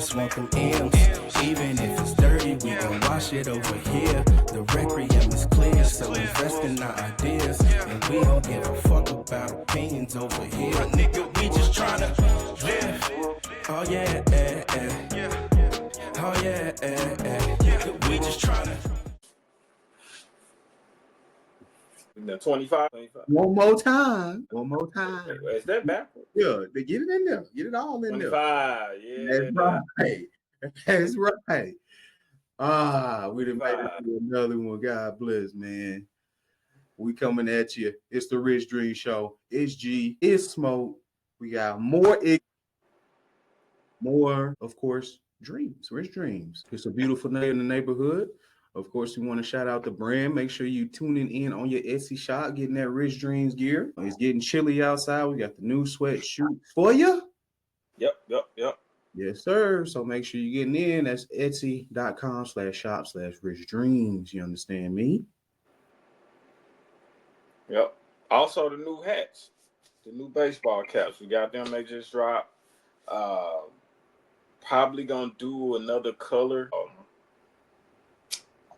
just want them M's. Even if it's dirty, we gon' wash it over here. The requiem is clear, so invest in our ideas. And we don't give a fuck about opinions over here. Nigga, we just tryna live. Oh yeah, oh yeah, we just tryna. 25. One more time. Is that backwards? Yeah, they get it in there. Get it all in 25, there. yeah. That's right. We done made it to another one. God bless, man. We coming at you. It's the Rich Dream Show. It's G. It's Smoke. We got more, of course, dreams. Rich Dreams. It's a beautiful day in the neighborhood. Of course, we want to shout out the brand. Make sure you tuning in on your Etsy shop, getting that Rich Dreams gear. It's getting chilly outside. We got the new sweatshirt for you. Yep. Yes, sir. So make sure you're getting in. That's etsy.com/shop/Rich Dreams. You understand me? Yep. Also, the new hats, the new baseball caps. We got them. They just dropped. Probably gonna do another color.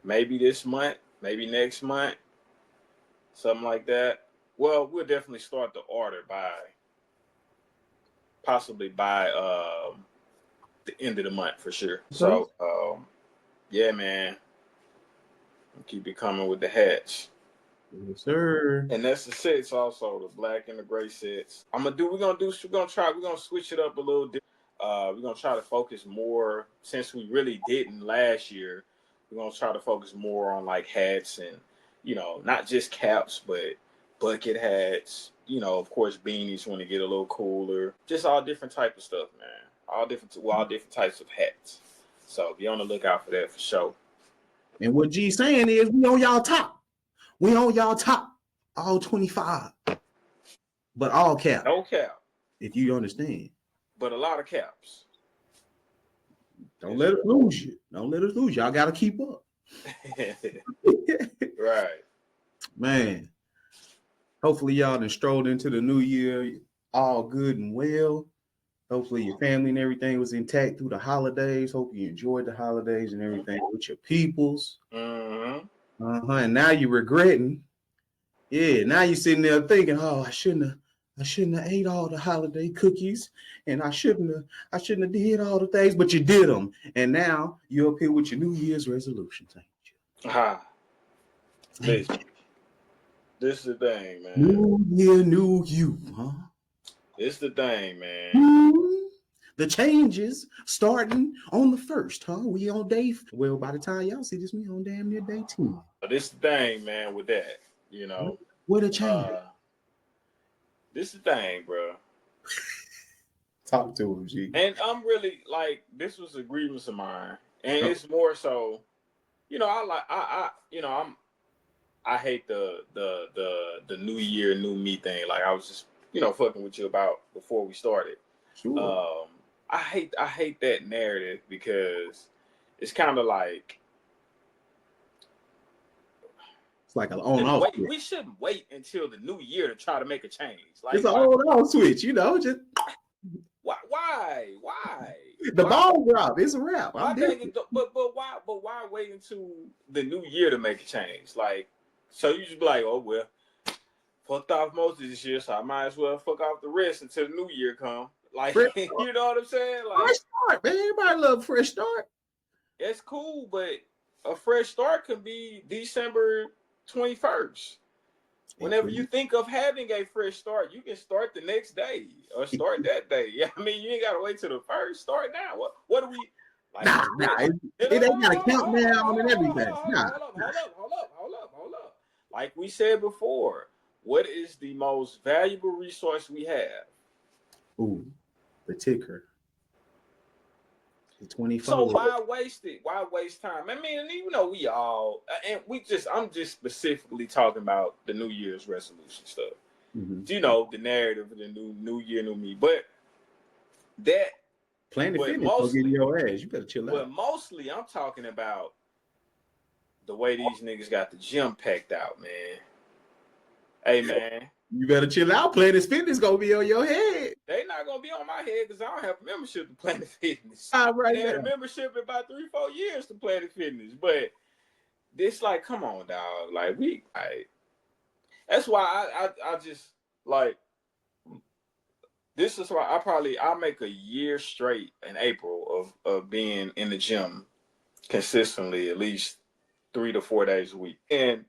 Maybe this month, maybe next month, something like that. Well, we'll definitely start the order possibly by the end of the month for sure. So, yeah, man, keep it coming with the hats. Yes, sir. And that's the sets also, the black and the gray sets. We're gonna switch it up a little bit. We're gonna try to focus more, since we really didn't last year. We're going to try to focus more on like hats and, not just caps, but bucket hats, of course, beanies when they get a little cooler, just all different type of stuff, man. All different types of hats. So be on the lookout for that for sure. And what G's saying is we on y'all top. We on y'all top. All 25. But all cap. No cap. If you understand. But a lot of caps. Don't let us lose you. Y'all got to keep up. Right. Man. Hopefully y'all done strolled into the new year all good and well. Hopefully your family and everything was intact through the holidays. Hope you enjoyed the holidays and everything with your peoples. Mm-hmm. And now you're regretting. Yeah, now you're sitting there thinking, oh, I shouldn't have ate all the holiday cookies, and I shouldn't have did all the things, but you did them. And now you're up here with your New Year's resolutions, ain't you? Listen, this is the thing, man. New year, new you, huh? It's the thing, man. The changes starting on the 1st, huh? We on day. Well, by the time y'all see this, we on damn near day 10. But this is the thing, man. With that, What a change. This is the thing, bro. Talk to him, G. And I'm really like, this was a grievance of mine, and it's more so, I hate the new year, new me thing. Like I was just, fucking with you about before we started. Sure. I hate that narrative because it's kind of like. It's like an on-off. We shouldn't wait until the new year to try to make a change. Like, it's an on-off switch, just. Why? The ball drop. It's a wrap. But why? But why wait until the new year to make a change? Like, so you just be like, oh well, fucked off most of this year, so I might as well fuck off the rest until the new year come. Like, you know what I'm saying? Like, fresh start, man. Everybody love a fresh start. It's cool, but a fresh start can be December 21st. Whenever you think of having a fresh start, you can start the next day or start that day. Yeah, I mean, you ain't gotta wait till the first. Start now. What do we? Like, nah. It ain't got a countdown and everything. Hold up. Like we said before, what is the most valuable resource we have? Ooh, the ticker. The 24. So why waste it? Why waste time? I mean, and we all, and I'm just specifically talking about the New Year's resolution stuff. Mm-hmm. The narrative of the new year, new me. But that Planet Fitness will get your ass. You better chill out. But mostly, I'm talking about the way these niggas got the gym packed out, man. Hey, man, You better chill out. Planet Fitness gonna be on your head. They not gonna be on my head because I don't have a membership to Planet Fitness. Right I had a membership in about 3-4 years to Planet Fitness, but this like, come on, dog. Like that's why I just like. This is why I'll make a year straight in April of being in the gym consistently, at least 3 to 4 days a week. And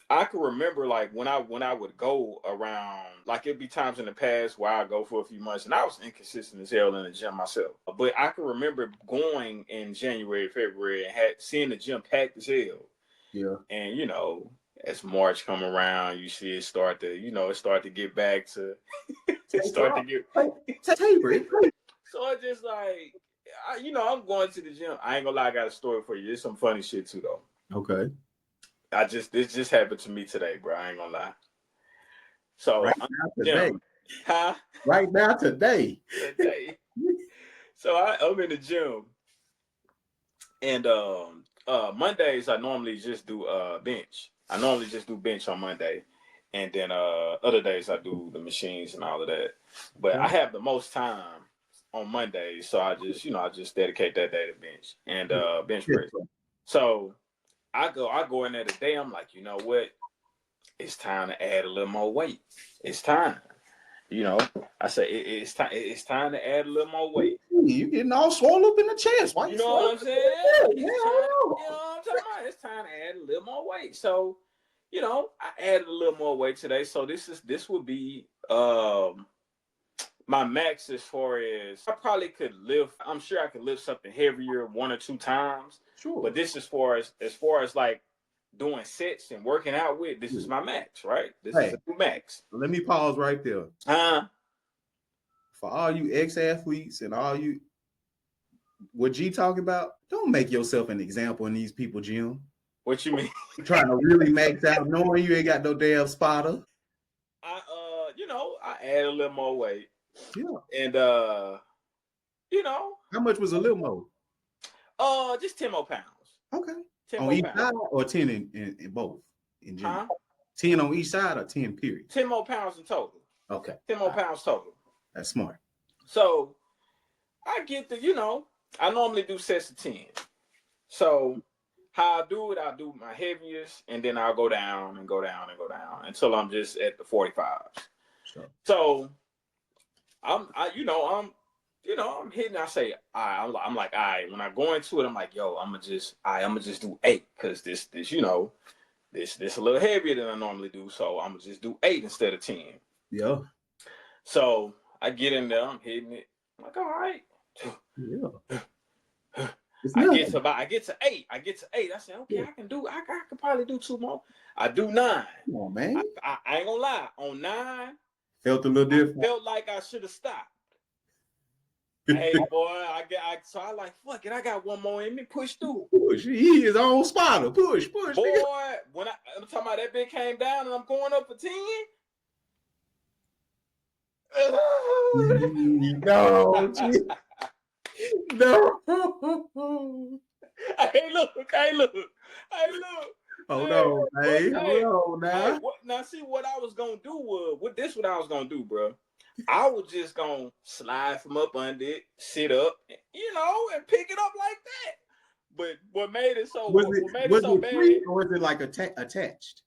I can remember like when I would go around, like it'd be times in the past where I go for a few months, and I was inconsistent as hell in the gym myself. But I can remember going in January, February, and seeing the gym packed as hell. Yeah. And you know, as March come around, you see it start to get back to start to get tapered. So it's just like, I'm going to the gym. I ain't gonna lie, I got a story for you. There's some funny shit too though. Okay. This just happened to me today, bro. I ain't gonna lie. So right now today. Huh? Right now today. So I'm in the gym, and Mondays I normally just do bench. I normally just do bench on Monday, and then other days I do the machines and all of that. But I have the most time on Mondays, so I just dedicate that day to bench and bench press. So I go in there today. I'm like, you know what? It's time to add a little more weight. It's time. I say it's time. It's time to add a little more weight. You getting all swollen up in the chest? Why you know what I'm saying? You know what I'm talking about? It's time to add a little more weight. So, I added a little more weight today. So this would be my max as far as I probably could lift. I'm sure I could lift something heavier 1 or 2 times. Sure. But this is as far as like doing sets and working out with, this is my max, right? This is a max. Let me pause right there. For all you ex-athletes and all you, what G talking about, don't make yourself an example in these people gym. What you mean? Trying to really max out, knowing you ain't got no damn spotter. I add a little more weight. Yeah. And how much was a little more? Just 10 more pounds. Okay. 10 on each side or 10 in both? In general? 10 on each side or 10 period? 10 more pounds in total. Okay. 10 more pounds total. That's smart. So I get I normally do sets of 10. So how I do it, I'll do my heaviest, and then I'll go down and go down and go down until I'm just at the 45s. Sure. So I'm hitting. I say, I'm like, all right. When I go into it, I'm like, yo, I'm gonna just do 8 because this a little heavier than I normally do. So I'm gonna just do 8 instead of 10. Yeah. So I get in there, I'm hitting it. I'm like, all right. Yeah. I get to 8. I say, okay, yeah. I could probably do 2 more. I do 9. Come on, man. I ain't gonna lie. On 9, felt a little different. I felt like I should have stopped. Hey boy, so I like, fuck it, I got 1 more in me, push through. Push, he is on spotter, push. Boy, when I'm talking about that bit came down and I'm going up for 10. No, no. Hey, look. Hold on, now. Now, see what I was gonna do was what I was gonna do, bro. I was just gonna slide from up under it, sit up, and pick it up like that. But what made it so was it bad? Free or was it like attached?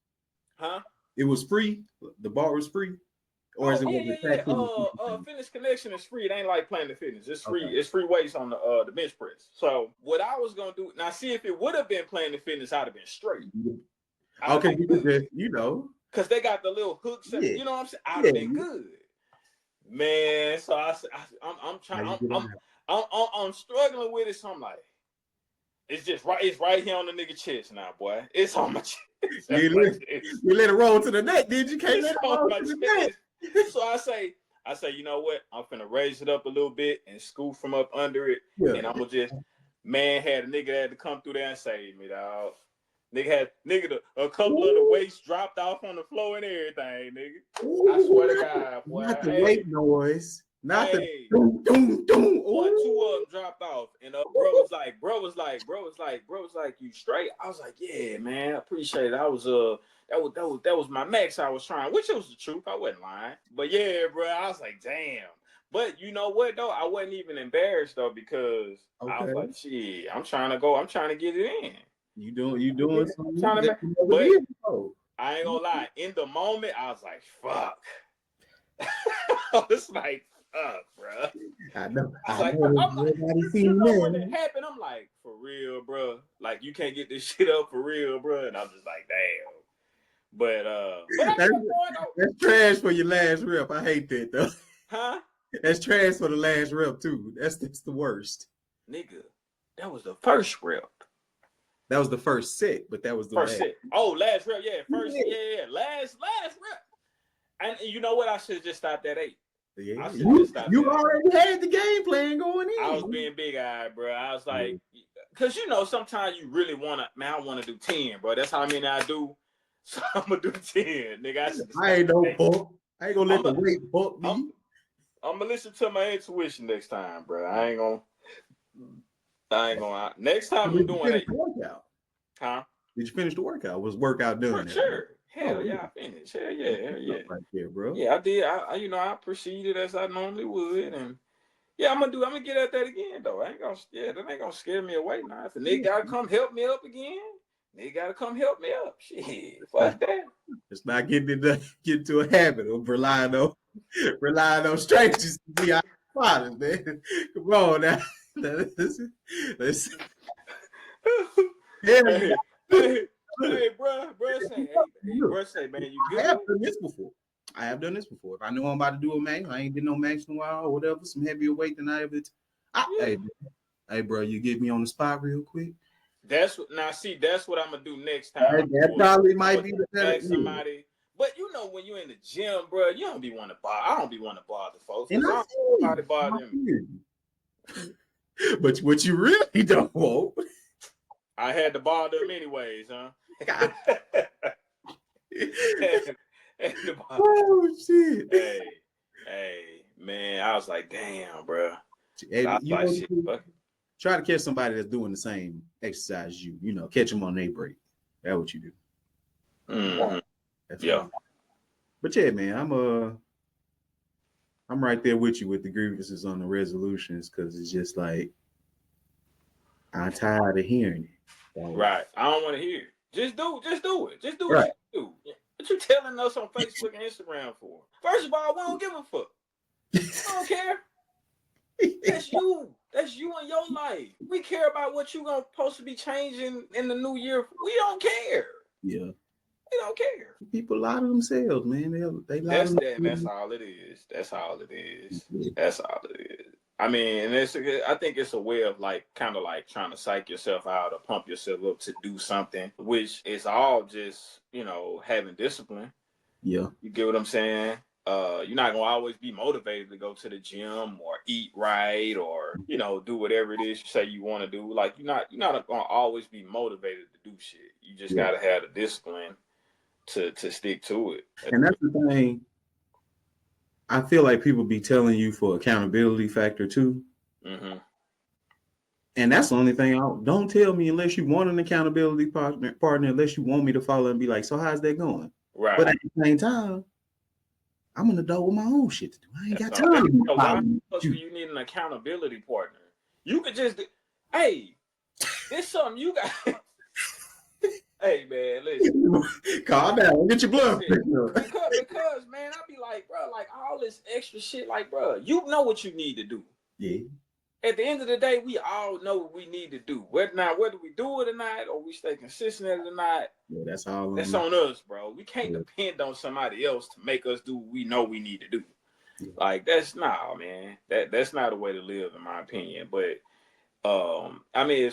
Huh? It was free. The bar was free, or is it attached? Fitness Connection is free. It ain't like Planet Fitness. It's free. Okay. It's free weights on the bench press. So what I was gonna do now, see if it would have been Planet Fitness, I'd have been straight. Okay, because because they got the little hooks. And, you know what I'm saying? I'd have been good. Man, so I'm struggling with it. So I'm like, it's right here on the nigga chest now, boy. It's on my chest. You let it roll to the neck, did you? Can't let it roll to the neck. So I say, you know what? I'm finna raise it up a little bit and scoot from up under it, and I'm gonna had a nigga that had to come through there and save me, dog. A couple of the weights dropped off on the floor and everything, nigga. Ooh, I swear to God, boy. Not the weight noise. Not the doom, boom. 2 of them dropped off, and bro was like, you straight? I was like, yeah, man, I appreciate it. I was that was my max I was trying, which was the truth. I wasn't lying. But yeah, bro, I was like, damn. But you know what though? I wasn't even embarrassed though, because I was like, shit, I'm trying to get it in. You doing something but before. I ain't gonna lie. In the moment, I was like, fuck. I was like, fuck, bro. I know. When it happened, I'm like, for real, bro. Like, you can't get this shit up for real, bro. And I'm just like, damn. But that's trash for your last rep. I hate that though. Huh? That's trash for the last rep too. That's the worst. Nigga, that was the first rep. That was the first set, but that was the first set. Oh, last rep, yeah. First, yeah. Last rep. And you know what? I should have just stopped at 8. Yeah. You already had the game plan going in. I was being big-eyed, bro. I was like, because sometimes you really want to, man, I want to do 10, bro. That's how many I do. So I'm going to do 10, nigga. I ain't no fuck. I ain't going to let the weight fuck me. I'm going to listen to my intuition next time, bro. I ain't going to. Next time I'm doing it. Huh? Did you finish the workout? Was workout done? For sure. Hell yeah, I finished. Hell yeah. Right there, bro. Yeah, I did. I proceeded as I normally would, and yeah, I'm gonna get at that again though. That ain't gonna scare me away now. If a nigga gotta come help me up again, nigga gotta come help me up. Shit, fuck that. It's not get into a habit of relying on strangers to be our fathers, man. Come on now. Let's Hey, bro, say, man, you good? I have done this before. If I know I'm about to do a max, I ain't did no max in a while or whatever, some heavier weight than I ever. Hey, bro, you get me on the spot real quick. That's what I'm gonna do next time. That probably might be the better somebody. But when you're in the gym, bro, you don't be want to bother. I don't be want to bother folks. And I don't bother them. But what you really don't want. I had to bother them anyways, huh? Oh shit! Hey, man! I was like, damn, bro. Hey, try to catch somebody that's doing the same exercise as you. Catch them on their break. That's what you do. Mm-hmm. Yeah. But yeah, man, I'm right there with you with the grievances on the resolutions, because it's just like I'm tired of hearing it. Right. I don't want to hear it. Just do it. Just do it. Just do what you do. What you telling us on Facebook and Instagram for? First of all, we don't give a fuck. We don't care. That's you. That's you and your life. We care about what you're supposed to be changing in the new year. We don't care. Yeah. We don't care. People lie to themselves, man. They lie to themselves. That's all it is. That's all it is. That's all it is. I mean, and I think it's a way of kind of trying to psych yourself out or pump yourself up to do something, which is all just, having discipline. Yeah. You get what I'm saying? You're not going to always be motivated to go to the gym or eat right or, do whatever it is you say you want to do. You're not going to always be motivated to do shit. You just got to have the discipline to stick to it. And that's the thing. I feel like people be telling you for accountability factor too. Mm-hmm. And that's the only thing. Don't tell me unless you want an accountability partner, unless you want me to follow and be like, so how's that going? Right. But at the same time, I'm an adult with my own shit to do. I ain't got time. You need an accountability partner. You could just, hey, it's something you got. Hey, man, listen. Calm down. Get your blood. Because, man, I be like, bro, all this extra shit, bro, you know what you need to do. Yeah. At the end of the day, we all know what we need to do. Whether we do it or not, or we stay consistent at it or not, that's all. That's on us, bro. We can't depend on somebody else to make us do what we know we need to do. Yeah. Man. That's not a way to live, in my opinion. But I mean,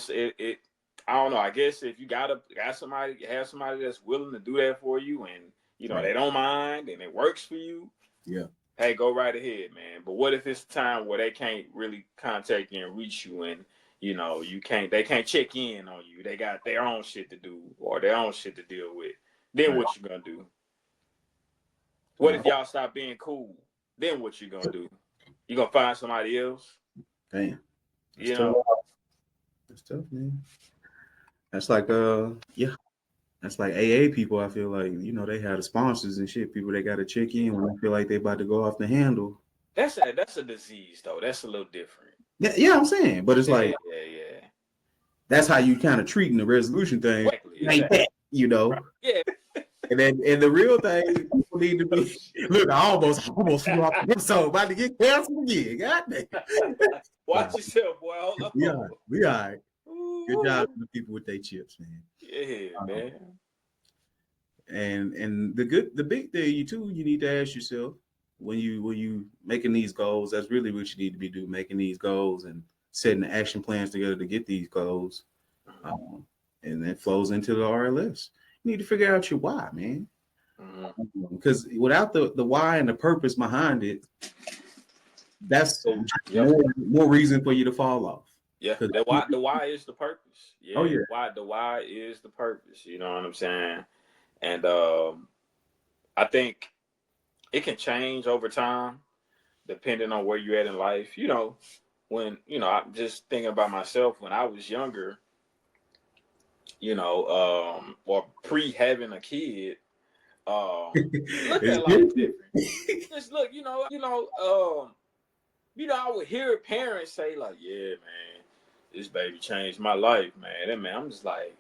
I don't know. I guess if you have somebody that's willing to do that for you, and they don't mind, and it works for you. Yeah. Hey, go right ahead, man. But what if it's a time where they can't really contact you and reach you, and they can't check in on you. They got their own shit to do or their own shit to deal with. Then what you gonna do? What if y'all stop being cool? Then what you gonna do? You gonna find somebody else? Damn. That's tough, man. That's like That's like AA people. I feel like, you know, they have the sponsors and shit. People they got to check in when they feel like they about to go off the handle. That's a disease though. That's a little different. Yeah, yeah, I'm saying, but it's Yeah, like yeah. that's how you kind of treating the resolution thing. Like Exactly. that, you know. Right. Yeah. And then the real thing people need to be. Look, I almost flew off the episode, about to get canceled again. God damn. Watch yourself, boy. Hold We on. all right. We all right. Good job Ooh. to the people with their chips, man. Yeah, man. And the big thing you need to ask yourself when you making these goals, that's really what you need to be doing, making these goals and setting the action plans together to get these goals. And that flows into the RLS. You need to figure out your why, man. Because without the why and the purpose behind it, that's more reason for you to fall off. Yeah, the why is the purpose. Yeah, oh yeah, the why is the purpose. You know what I'm saying? And I think it can change over time, depending on where you're at in life. You know, when I'm just thinking about myself when I was younger. You know, or pre having a kid. Look at life different. Just look, I would hear parents say like, "Yeah, man, this baby changed my life, man." And man, I'm just like,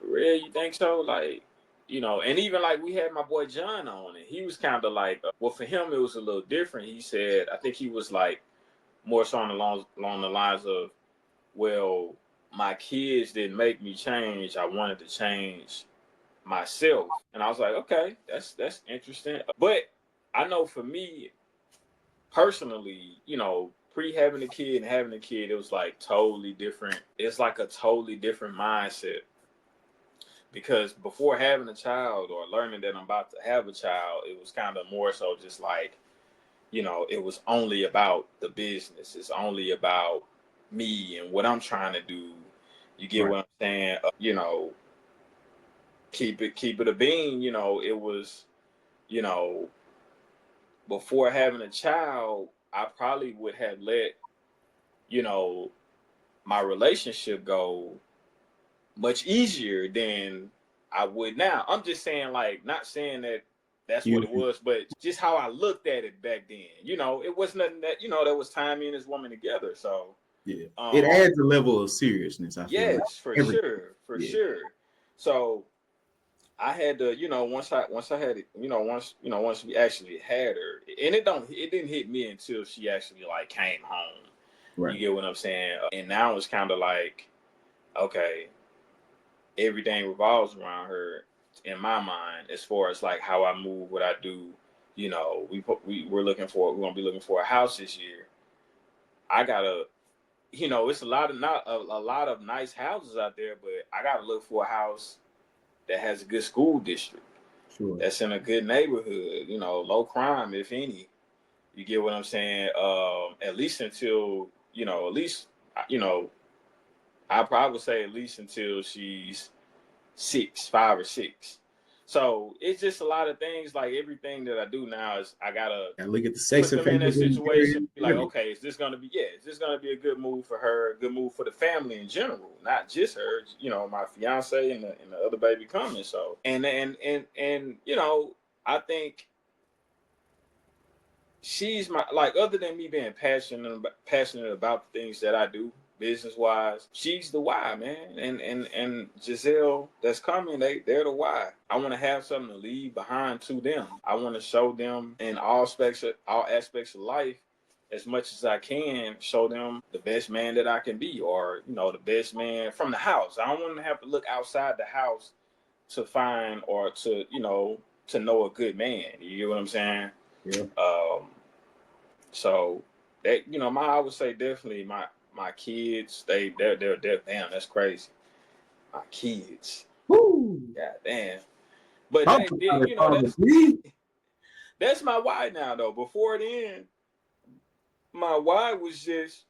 "Really? You think so?" Like, and even like we had my boy John on, and he was kind of like, well, for him it was a little different. He said, I think he was like more so along the lines of, well, my kids didn't make me change. I wanted to change myself. And I was like, okay, that's interesting. But I know for me personally, pre having a kid and having a kid, it was like totally different. It's like a totally different mindset. Because before having a child or learning that I'm about to have a child, it was kind of more so just like, it was only about the business. It's only about me and what I'm trying to do. You get what I'm saying? Keep it a bean. It was, before having a child, I probably would have let, my relationship go much easier than I would now. I'm just saying, like, not saying that that's what it was, but just how I looked at it back then. It was nothing that, there was time me and this woman together. So yeah, it adds a level of seriousness. I feel yes, like. for sure. So I had to, once I had it, once we actually had her, and it didn't hit me until she actually like came home. Right. You get what I'm saying? And now it's kind of like, okay, everything revolves around her in my mind, as far as like how I move, what I do. We're gonna be looking for a house this year. I gotta, it's a lot of nice houses out there, but I gotta look for a house that has a good school district. Sure. That's in a good neighborhood, low crime, if any. You get what I'm saying? At least until, I probably would say at least until she's 5 or 6. So it's just a lot of things. Like everything that I do now is I gotta look at the sex put them in that situation. Be like, okay, is this gonna be a good move for her, a good move for the family in general, not just her. My fiance and the other baby coming. So and I think she's my, like, other than me being passionate about the things that I do business wise, she's the why, man. And Giselle that's coming, they're the why. I want to have something to leave behind to them. I want to show them in all aspects of life, as much as I can, show them the best man that I can be, or the best man from the house. I don't want to have to look outside the house to find or to know a good man. You get what I'm saying? Yeah. So that I would say definitely my kids, they're damn, that's crazy. My kids. Woo! God damn. But that's my why now though. Before then, my why was just,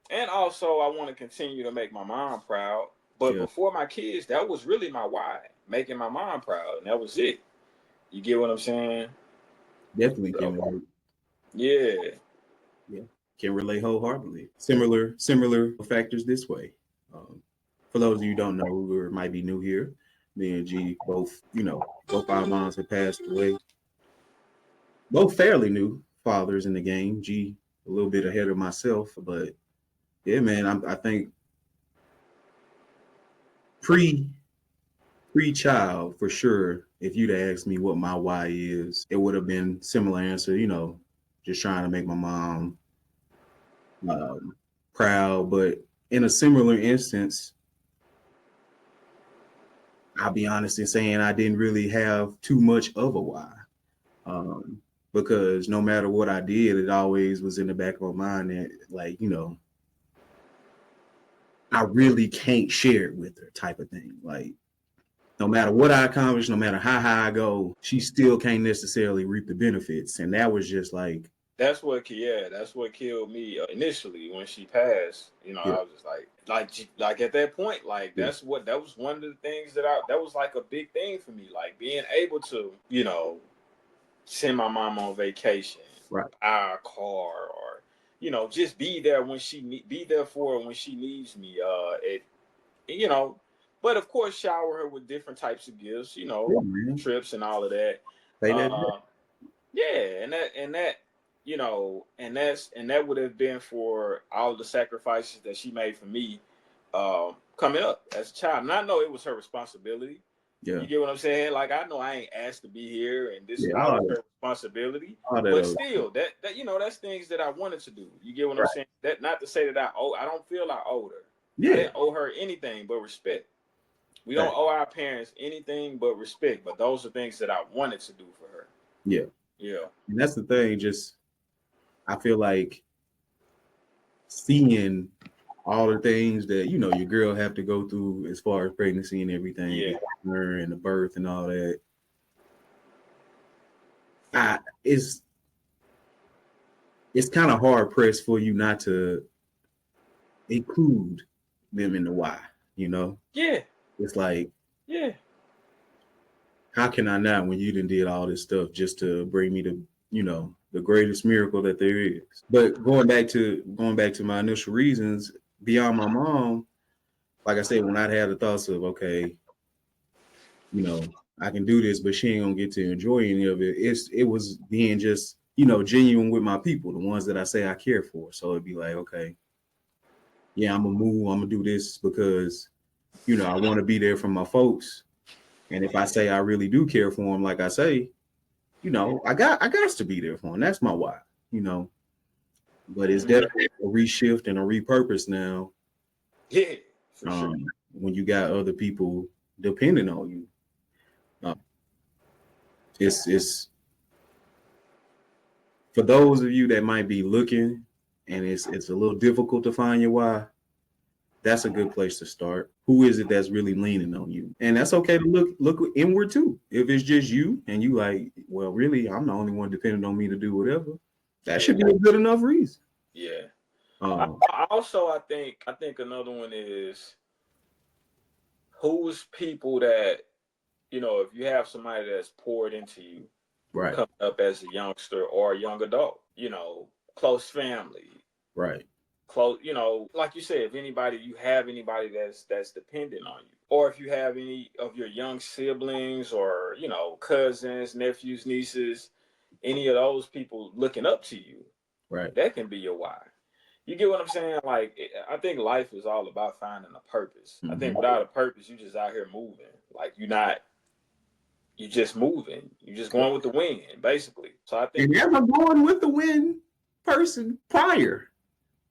and also I want to continue to make my mom proud. But before my kids, that was really my why, making my mom proud, and that was it. You get what I'm saying? Definitely can relate. Yeah. Can relate wholeheartedly. Similar factors this way. For those of you who don't know or might be new here, Me and G both, both our moms had passed away. Both fairly new fathers in the game. G a little bit ahead of myself, but yeah, man, I think pre-child for sure. If you'd asked me what my why is, it would have been similar answer. Just trying to make my mom proud. But in a similar instance, I'll be honest in saying I didn't really have too much of a why. Because no matter what I did, it always was in the back of my mind that, like, I really can't share it with her type of thing. Like, no matter what I accomplish, no matter how high I go, she still can't necessarily reap the benefits. And that was just like, that's what killed me initially when she passed. yeah, I was just like at that point, like yeah, that was one of the things that was like a big thing for me, like being able to, send my mom on vacation, right, buy a car, or just be there for her when she needs me. You know, but of course, shower her with different types of gifts. yeah, man. Trips and all of that. Say that. Yeah, and that would have been for all of the sacrifices that she made for me, coming up as a child. And I know it was her responsibility. Yeah, You get what I'm saying? Like, I know I ain't asked to be here, and this yeah, all is her responsibility. But still, that that's things that I wanted to do. You get what I'm saying? That, not to say that I don't feel I owed her. yeah, I didn't owe her anything but respect. We don't owe our parents anything but respect. But those are things that I wanted to do for her. yeah. Yeah. And that's the thing. Just I feel like seeing all the things that your girl have to go through as far as pregnancy and everything, Yeah. her and the birth and all that. It's kind of hard pressed for you not to include them in the why. Yeah. It's like, Yeah. how can I not when you done did all this stuff just to bring me to the greatest miracle that there is. But going back to my initial reasons beyond my mom, like I said, when I had the thoughts of, okay, I can do this, but she ain't gonna get to enjoy any of it. It was being just, genuine with my people, the ones that I say I care for. So it'd be like, okay, yeah, I'm gonna move, I'm gonna do this because, I want to be there for my folks. And if I say I really do care for them, like I say, I got to be there for them. That's my why, But it's definitely a reshift and a repurpose now. Yeah, for sure. When you got other people depending on you. It's for those of you that might be looking and it's a little difficult to find your why. That's a good place to start. Who is it that's really leaning on you? And that's okay to look inward too. If it's just you and you like, well, really, I'm the only one dependent on me to do whatever. That should be a good enough reason. Yeah. I think another one is, who's people that, if you have somebody that's poured into you, right, coming up as a youngster or a young adult, close family, right, close, like you said, if you have anybody that's dependent on you, or if you have any of your young siblings or, cousins, nephews, nieces, any of those people looking up to you, right, that can be your why. You get what I'm saying? Like, I think life is all about finding a purpose. I think without a purpose, you just out here moving. Like, you're just moving. You're just going with the wind, basically. So I think, and never going with the wind person prior.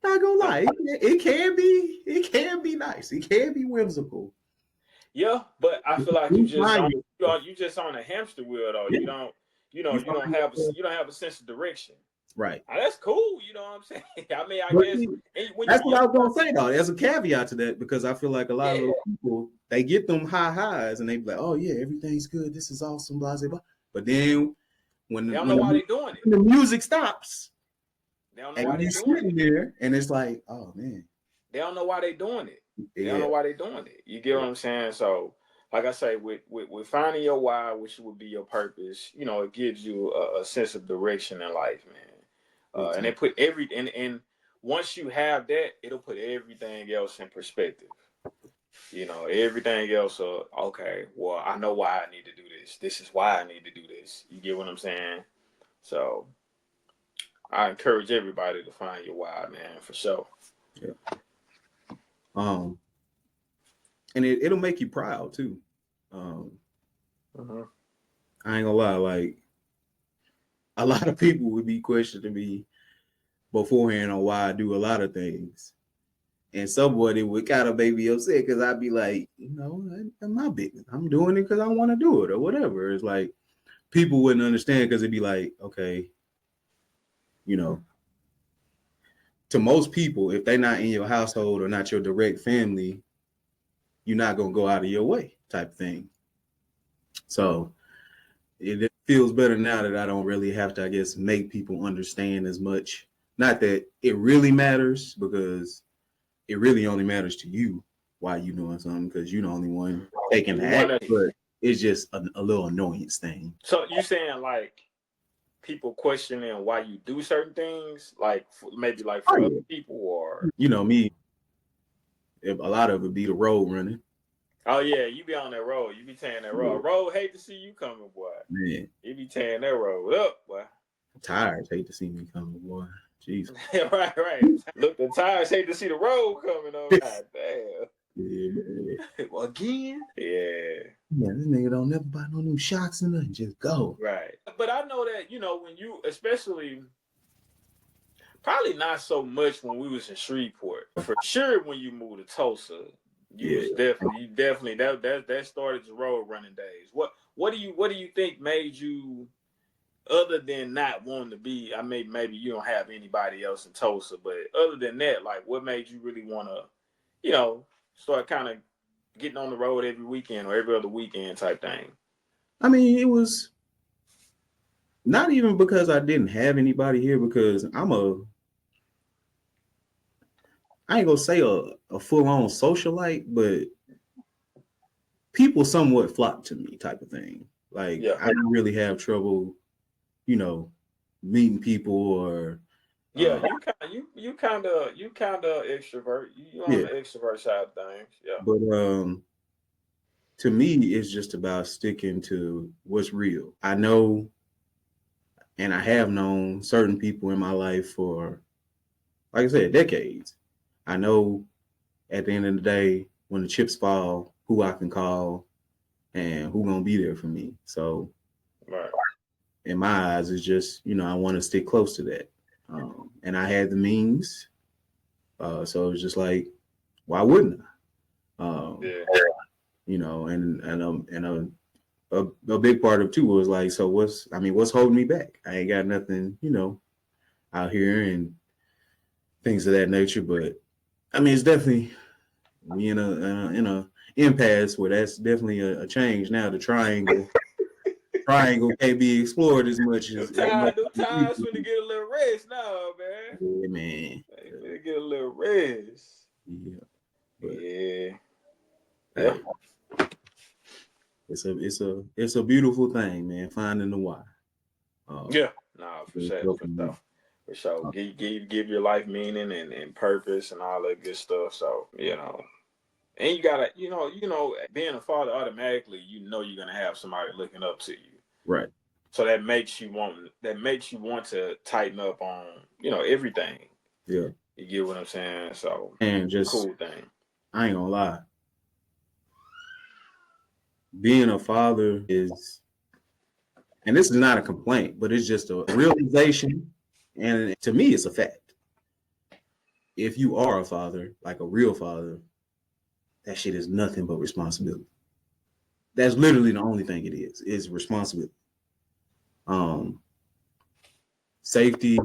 Not gonna lie, it can be nice. It can be whimsical. yeah, but I feel like you just on a hamster wheel though. Yeah. You don't have a sense of direction. Right. Now, that's cool. You know what I'm saying? I mean, I guess that's what I was gonna say though. There's a caveat to that because I feel like a lot of those people, they get them high highs and they be like, oh yeah, everything's good. This is awesome, blah blah blah. But then when they don't know why they're doing it, the music stops. They don't know why they're doing it. There, and it's like, oh man. They don't know why they're doing it. They don't know why they're doing it. You get what I'm saying? So, like I say, with finding your why, which would be your purpose, it gives you a sense of direction in life, man. And they put and once you have that, it'll put everything else in perspective. You know, everything else, okay, well, I know why I need to do this. This is why I need to do this. You get what I'm saying? So I encourage everybody to find your why, man, for sure. Yeah. And it'll make you proud too. Mhm. I ain't gonna lie, like a lot of people would be questioning me beforehand on why I do a lot of things. And somebody would kind of make me upset because I'd be like, that's my business. I'm doing it because I want to do it or whatever. It's like people wouldn't understand because it'd be like, okay, to most people, if they're not in your household or not your direct family, you're not gonna go out of your way, type of thing. So it feels better now that I don't really have to, I guess, make people understand as much. Not that it really matters, because it really only matters to you why you doing something, because you're the only one taking the act. But it's just a little annoyance thing. So you saying like people questioning why you do certain things, like maybe like for other people, or me, a lot of it be the road running. Oh yeah, you be on that road. You be tearing that road. Road hate to see you coming, boy. Man, you be tearing that road up, boy. Tires hate to see me coming, boy. Jeez. right. Look, the tires hate to see the road coming on. God damn. Yeah. Well, again. Yeah. Yeah, this nigga don't never buy no new shocks and nothing. Just go. Right. But I know that, when you, especially, probably not so much when we was in Shreveport. For sure when you moved to Tulsa, was definitely that started the road running days. What do you think made you, other than not wanting to be, I mean, maybe you don't have anybody else in Tulsa, but other than that, like what made you really want to, start kind of getting on the road every weekend or every other weekend type thing? I mean, it was not even because I didn't have anybody here, because I ain't gonna say a full-on socialite, but people somewhat flock to me type of thing. Like, I don't really have trouble, meeting people or you kind of extrovert. You on the extrovert side of things. Yeah. But to me, it's just about sticking to what's real. I know, and I have known certain people in my life for, like I said, decades. I know at the end of the day, when the chips fall, who I can call and who gonna be there for me. So, right. In my eyes, it's just, I want to stick close to that. And I had the means. So it's just like, why wouldn't I? And a big part of it too was like, so what's holding me back? I ain't got nothing, out here and things of that nature. But I mean, it's definitely we in a impasse where that's definitely a change now. The triangle can't be explored as much as the times when to get a little rest now, man. Yeah, man. They get a little rest. Yeah. But, yeah. It's a beautiful thing, man. Finding the why. For sure. Give your life meaning and purpose and all that good stuff. So and you gotta, being a father, automatically, you're gonna have somebody looking up to you. Right. So that makes you want to tighten up on, everything. Yeah. You get what I'm saying? So, and just cool thing. I ain't gonna lie. Being a father is, and this is not a complaint, but it's just a realization. And to me, it's a fact. If you are a father, like a real father, that shit is nothing but responsibility. That's literally the only thing it is responsibility. Safety,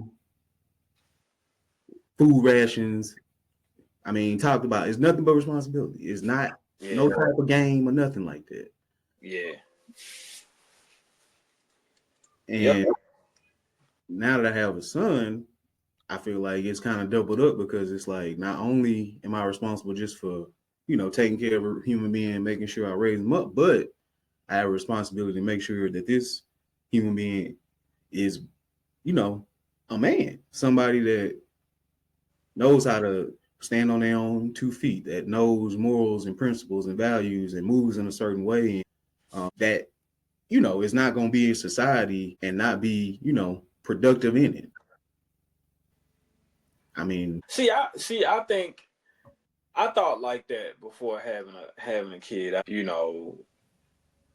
food rations. I mean, talked about, it's nothing but responsibility. It's not no type of game or nothing like that. Yeah. And now that I have a son, I feel like it's kind of doubled up, because it's like, not only am I responsible just for, taking care of a human being, making sure I raise them up, but I have a responsibility to make sure that this human being is, a man, somebody that knows how to stand on their own 2 feet, that knows morals and principles and values and moves in a certain way, that, you know, is not going to be in society and not be, you know, productive in it. I mean, I think I thought like that before having a kid. You know,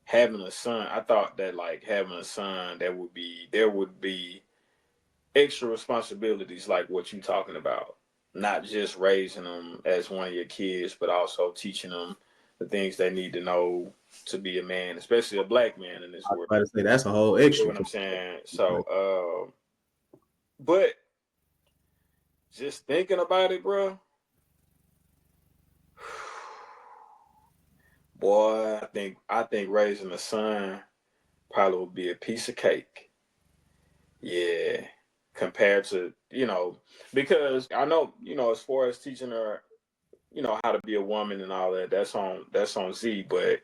having a son, I thought that like having a son, there would be extra responsibilities like what you talking about. Not just raising them as one of your kids, but also teaching them the things they need to know to be a man, especially a black man in this I was world. about to say that's a whole You extra. know what I'm saying? So, but just thinking about it, bro, boy, I think raising a son probably would be a piece of cake. Yeah, compared to, you know, because I know, you know, as far as teaching her, you know, how to be a woman and all that, that's on Z, but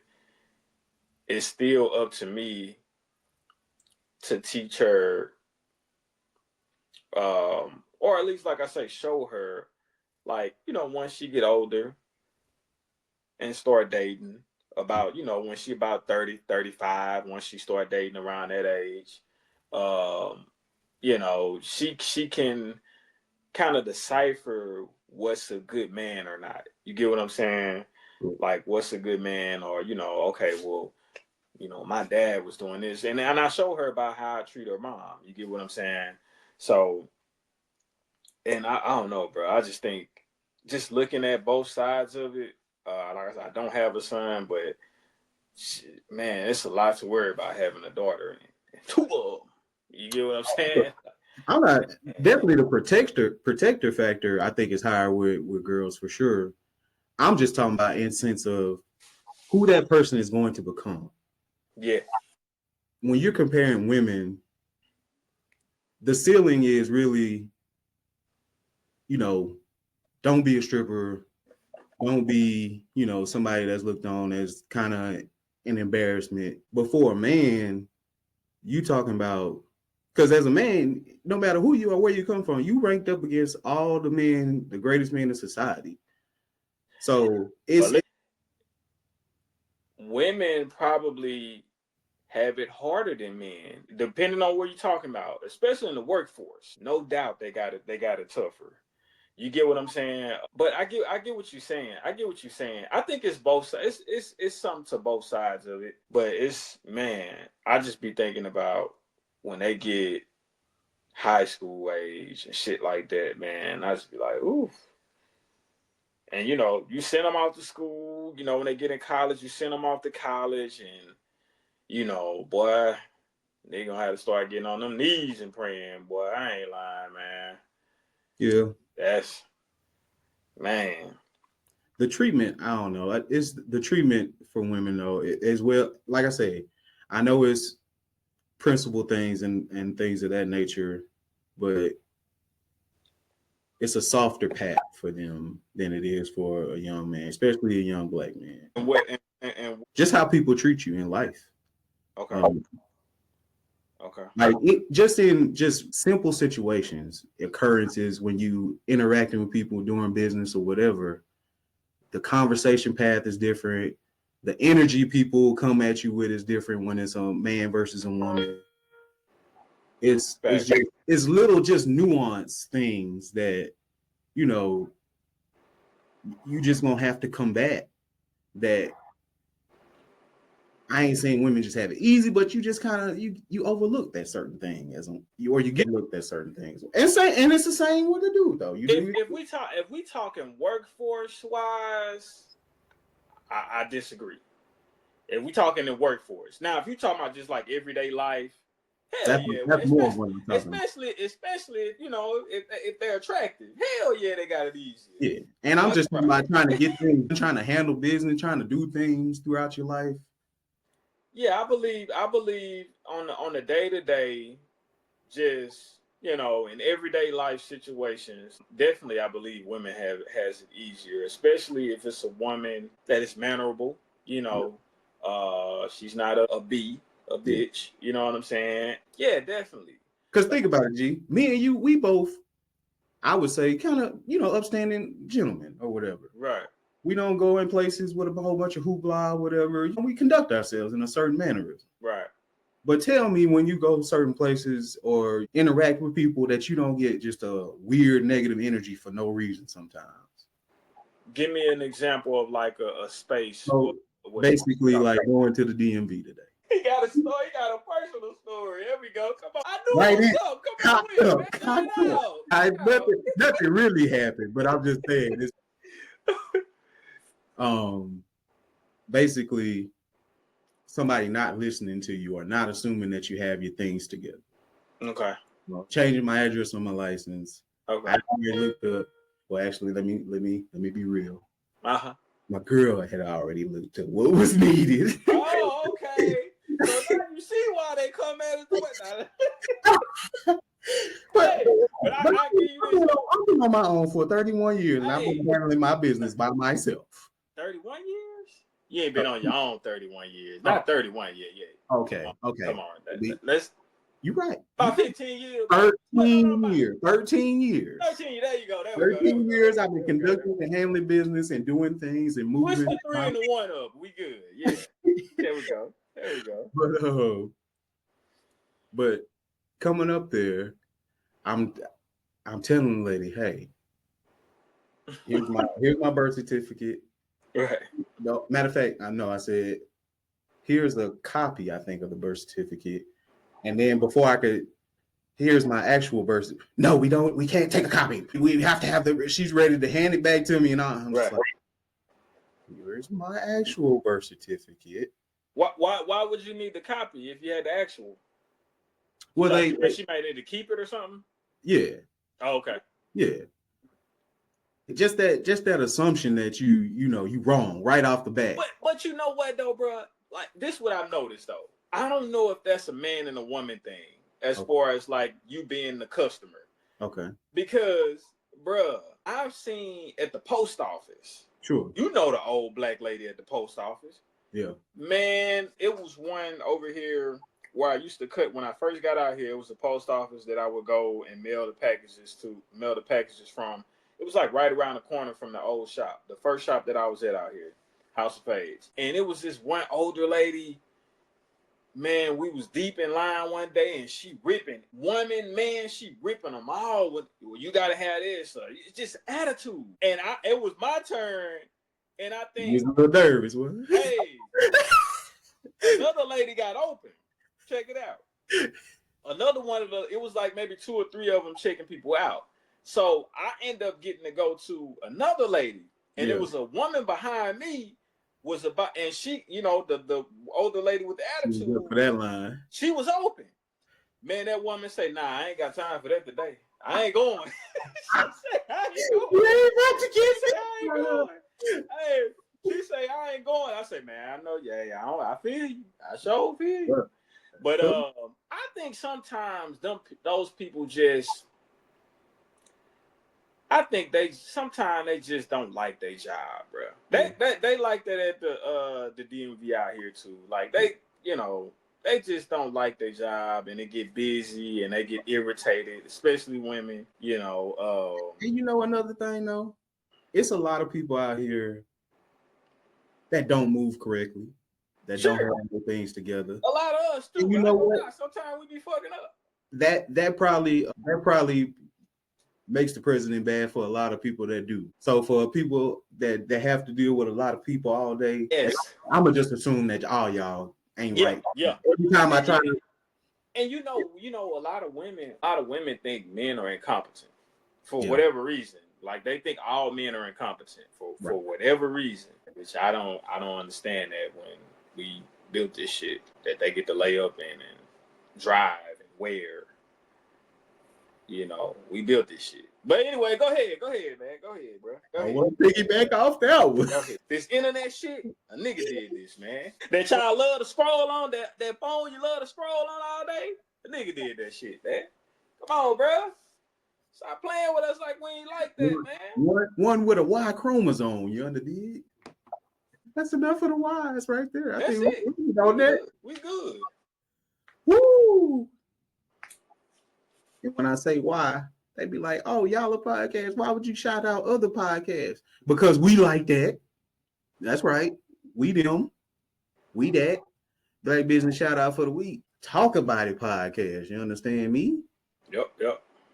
it's still up to me to teach her, or at least like I say, show her, like, you know, once she get older and start dating, about, you know, when she about 30, 35, once she start dating around that age, um, you know, she can kind of decipher what's a good man or not. You get what I'm saying? Like, what's a good man, or, you know, okay, well, you know, my dad was doing this, and I show her about how I treat her mom. You get what I'm saying? So, and I don't know, bro. I just think, just looking at both sides of it. Like I said, I don't have a son, but shit, man, it's a lot to worry about having a daughter and two of them. You get what I'm saying? I'm not definitely the protector factor. I think is higher with girls for sure. I'm just talking about in sense of who that person is going to become. Yeah. When you're comparing women, the ceiling is really, you know, don't be a stripper, don't be, you know, somebody that's looked on as kind of an embarrassment. But for a man, you talking about, because as a man, no matter who you are, where you come from, you ranked up against all the men, the greatest men in society. So it's women probably have it harder than men, depending on what you're talking about, especially in the workforce. No doubt they got it tougher. You get what I'm saying? But I get what you're saying. I get what you're saying. I think it's both sides. It's something to both sides of it. But it's, man, I just be thinking about when they get high school age and shit like that, man. I just be like, oof. And you know, you send them out to school. You know, when they get in college, you send them off to college, and you know, boy, they gonna have to start getting on them knees and praying. Boy, I ain't lying, man. yeah. That's, man. The treatment, I don't know. It's the treatment for women though, as well. Like I say, I know it's principal things and things of that nature, but it's a softer path for them than it is for a young man, especially a young black man. And what? Just how people treat you in life. Okay. Okay. Like it, just in just simple situations, occurrences when you interacting with people doing business or whatever, the conversation path is different. The energy people come at you with is different when it's a man versus a woman. It's little just nuance things that, you know, you just gonna have to combat. That I ain't saying women just have it easy, but you just kind of you overlook that certain thing or you get looked at certain things. And it's the same with the dude though. If we talking workforce wise, I disagree. If we talking in workforce, now if you talking about just like everyday life, hell yeah. That's more of what I'm talking about. Especially, you know, if they're attractive, hell yeah, they got it easy. Yeah, and I'm just about trying to get things, trying to handle business, trying to do things throughout your life. Yeah, I believe on the day to day, just, you know, in everyday life situations, definitely I believe women has it easier, especially if it's a woman that is mannerable. You know, she's not a bitch. You know what I'm saying? Yeah, definitely. Because think about it, G. Me and you, we both I would say kind of, upstanding gentlemen or whatever. Right. We don't go in places with a whole bunch of hoopla or whatever. We conduct ourselves in a certain mannerism. Right. But tell me when you go to certain places or interact with people that you don't get just a weird negative energy for no reason sometimes. Give me an example of like a space. So basically like going to the DMV today. He got a story. He got a personal story. Here we go. Come on. I knew it was up. Come on in, man. Nothing really happened, but I'm just saying this. Basically, somebody not listening to you or not assuming that you have your things together. Okay. Changing my address on my license. Okay. I already looked up. Well, actually, let me be real. Uh-huh. My girl had already looked up what was needed. Oh, okay. So now you see why they come at us. But I give you this. I've been on my own for 31 years, and I've been handling my business by myself. 31 years? You ain't been on your own 31 years. Not 31 yet. Okay. Come on. Let's. You're right. About 15 years. 13 years. 13 years. 13. There you go. 13 years I've been conducting and handling business and doing things and moving. What's the 3 and the 1 up? We good. Yeah. There we go. But coming up there, I'm telling the lady, hey, here's my birth certificate. Right. No, matter of fact, I said, here's a copy, I think, of the birth certificate. And then before I could, here's my actual birth certificate. No, we can't take a copy. We have to have she's ready to hand it back to me. And I'm just like, here's my actual birth certificate. Why would you need the copy if you had the actual? Well, she might need to keep it or something. Yeah. Oh, okay. Yeah. Just that assumption that you wrong right off the bat. But you know what though, bro? Like this, what I've noticed though. I don't know if that's a man and a woman thing as far as like you being the customer. Okay. Because, bro, I've seen at the post office. Sure. You know the old black lady at the post office. Yeah. Man, it was one over here where I used to cut when I first got out here. It was a post office that I would go and mail the packages from. It was like right around the corner from the old shop, the first shop that I was at out here, House of Fades. And it was this one older lady. Man, we was deep in line one day and she ripping she ripping them all with, well, you gotta have this. It's just attitude. And it was my turn. And I think he's a little nervous. Hey, another lady got open. Check it out. Another one of it was like maybe 2 or 3 of them checking people out. So I end up getting to go to another lady, and it was a woman behind me. And she, the older lady with the attitude for that line. She was open. Man, that woman say, "Nah, I ain't got time for that today. I ain't going." She said, "I ain't going." Hey, she say, "I ain't going." I say, "Man, I know, I feel you. I sure feel you." Yeah. But I think sometimes those people just. I think they just don't like their job, bro. They like that at the DMV out here too. Like they just don't like their job and they get busy and they get irritated, especially women. And another thing though, it's a lot of people out here that don't move correctly, that don't have their things together. A lot of us too. And you know what? Sometimes we be fucking up. That probably makes the president bad for a lot of people that do. So for people that have to deal with a lot of people all day, yes. I'ma just assume that all y'all ain't right. Yeah. Every time I try to, and a lot of women think men are incompetent for whatever reason. Like they think all men are incompetent for whatever reason, which I don't understand that when we built this shit that they get to lay up in and drive and wear. We built this shit. But anyway, go ahead, man. Go ahead, bro. I want to piggyback off that one. This internet shit, a nigga did this, man. That y'all love to scroll on, that phone you love to scroll on all day, a nigga did that shit, man. Come on, bro. Stop playing with us like we ain't like that, man. One with a Y chromosome, you understand? That's enough for the Ys right there. I think we good. Woo! When I say why, They be like, oh, y'all a podcast. Why would you shout out other podcasts? Because we like that. That's right. We them. We that. Black Business Shout Out for the Week. Talk About It podcast. You understand me? Yep.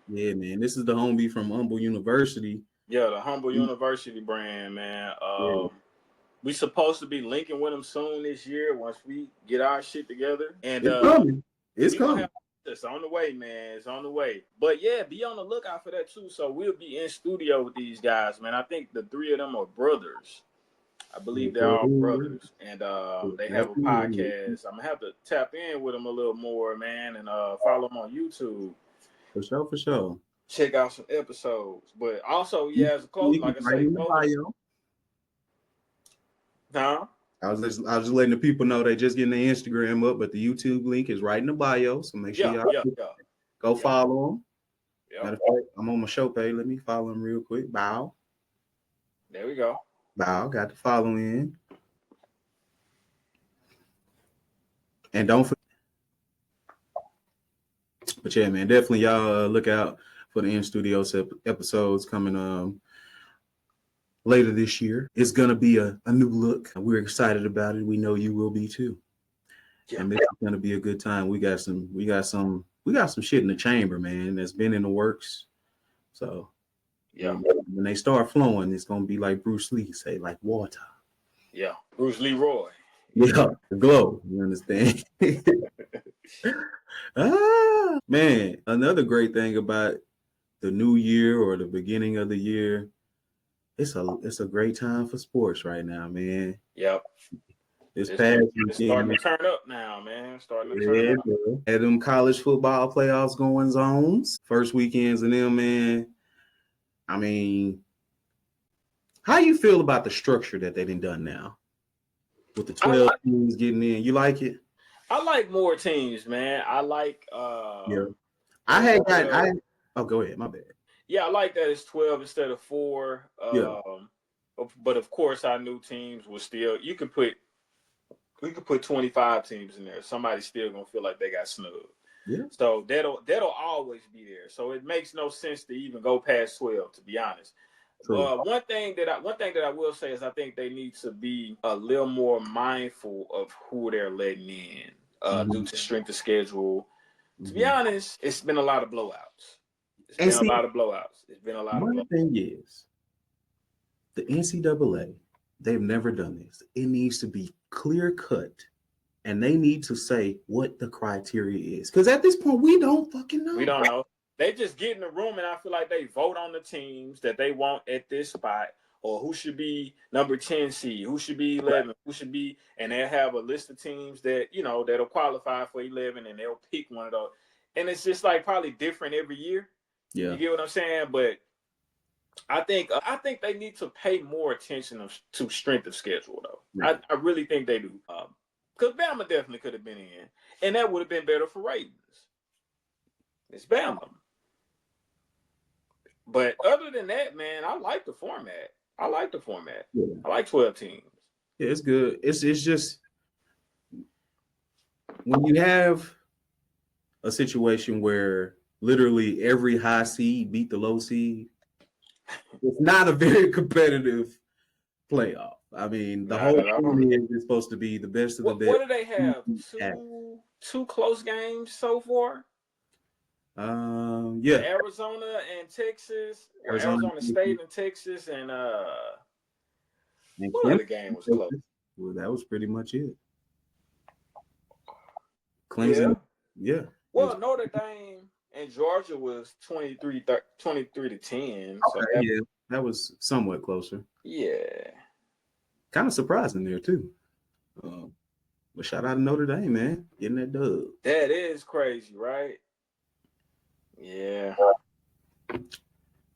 Yeah, man. This is the homie from Humble University. Yeah, the Humble University brand, man. Yeah. We supposed to be linking with them soon this year once we get our shit together. And It's coming. It's coming. It's on the way, man. It's on the way. But yeah, be on the lookout for that too. So we'll be in studio with these guys, man. I think the three of them are brothers. I believe they're all brothers, and they have a podcast. I'm gonna have to tap in with them a little more, man, and follow them on YouTube. For sure. Check out some episodes, but also, yeah, as a close, like I say, huh? I was just letting the people know they just getting the Instagram up, but the YouTube link is right in the bio. So make sure y'all go follow them. Yep. Matter of fact, I'm on my show page. Let me follow them real quick. Bow. There we go. Bow. Got to follow in. And don't forget. But yeah, man, definitely y'all look out for the in-studio episodes coming later this year. It's gonna be a new look. We're excited about it. We know you will be too. Yeah. And it's gonna be a good time. We got some shit in the chamber, man, that's been in the works. So yeah, when they start flowing, it's gonna be like Bruce Lee say, like water. Yeah, Bruce Leroy. Yeah, the glow. You understand? Man, another great thing about the new year or the beginning of the year, it's a great time for sports right now, man. Yep. It's starting to turn up now, man. Starting to turn up. Had them college football playoffs going zones. First weekends in them, man. I mean, how you feel about the structure that they've done now? With the 12 teams getting in. You like it? I like more teams, man. I like yeah. Go ahead, my bad. Yeah, I like that it's 12 instead of 4. But of course our new teams will still we could put 25 teams in there. Somebody's still gonna feel like they got snubbed. Yeah. So that'll always be there. So it makes no sense to even go past 12, to be honest. One thing that I will say is I think they need to be a little more mindful of who they're letting in due to strength of schedule. To be honest, it's been a lot of blowouts. It's been a lot of blowouts. One thing is, the NCAA, they've never done this. It needs to be clear cut, and they need to say what the criteria is. Because at this point, we don't fucking know. We don't know. They just get in the room, and I feel like they vote on the teams that they want at this spot, or who should be number 10 seed, who should be 11, who should be, and they'll have a list of teams that, that'll qualify for 11, and they'll pick one of those. And it's just like probably different every year. Yeah. You get what I'm saying? But I think they need to pay more attention to strength of schedule, though. Right. I really think they do. Because Bama definitely could have been in, and that would have been better for ratings. It's Bama. But other than that, man, I like the format. Yeah. I like 12 teams. Yeah, it's good. It's just when you have a situation where literally every high seed beat the low seed, it's not a very competitive playoff. I mean, the whole thing is supposed to be the best of the best. What do they have? Two close games so far? Yeah. Arizona and Texas, Arizona State and Texas, and what other game was close? Well, that was pretty much it. Clemson, yeah. Well, Notre Dame and Georgia was 23 to 10. So that was somewhat closer. Yeah. Kind of surprising there too. But shout out to Notre Dame, man, getting that dub. That is crazy, right? Yeah.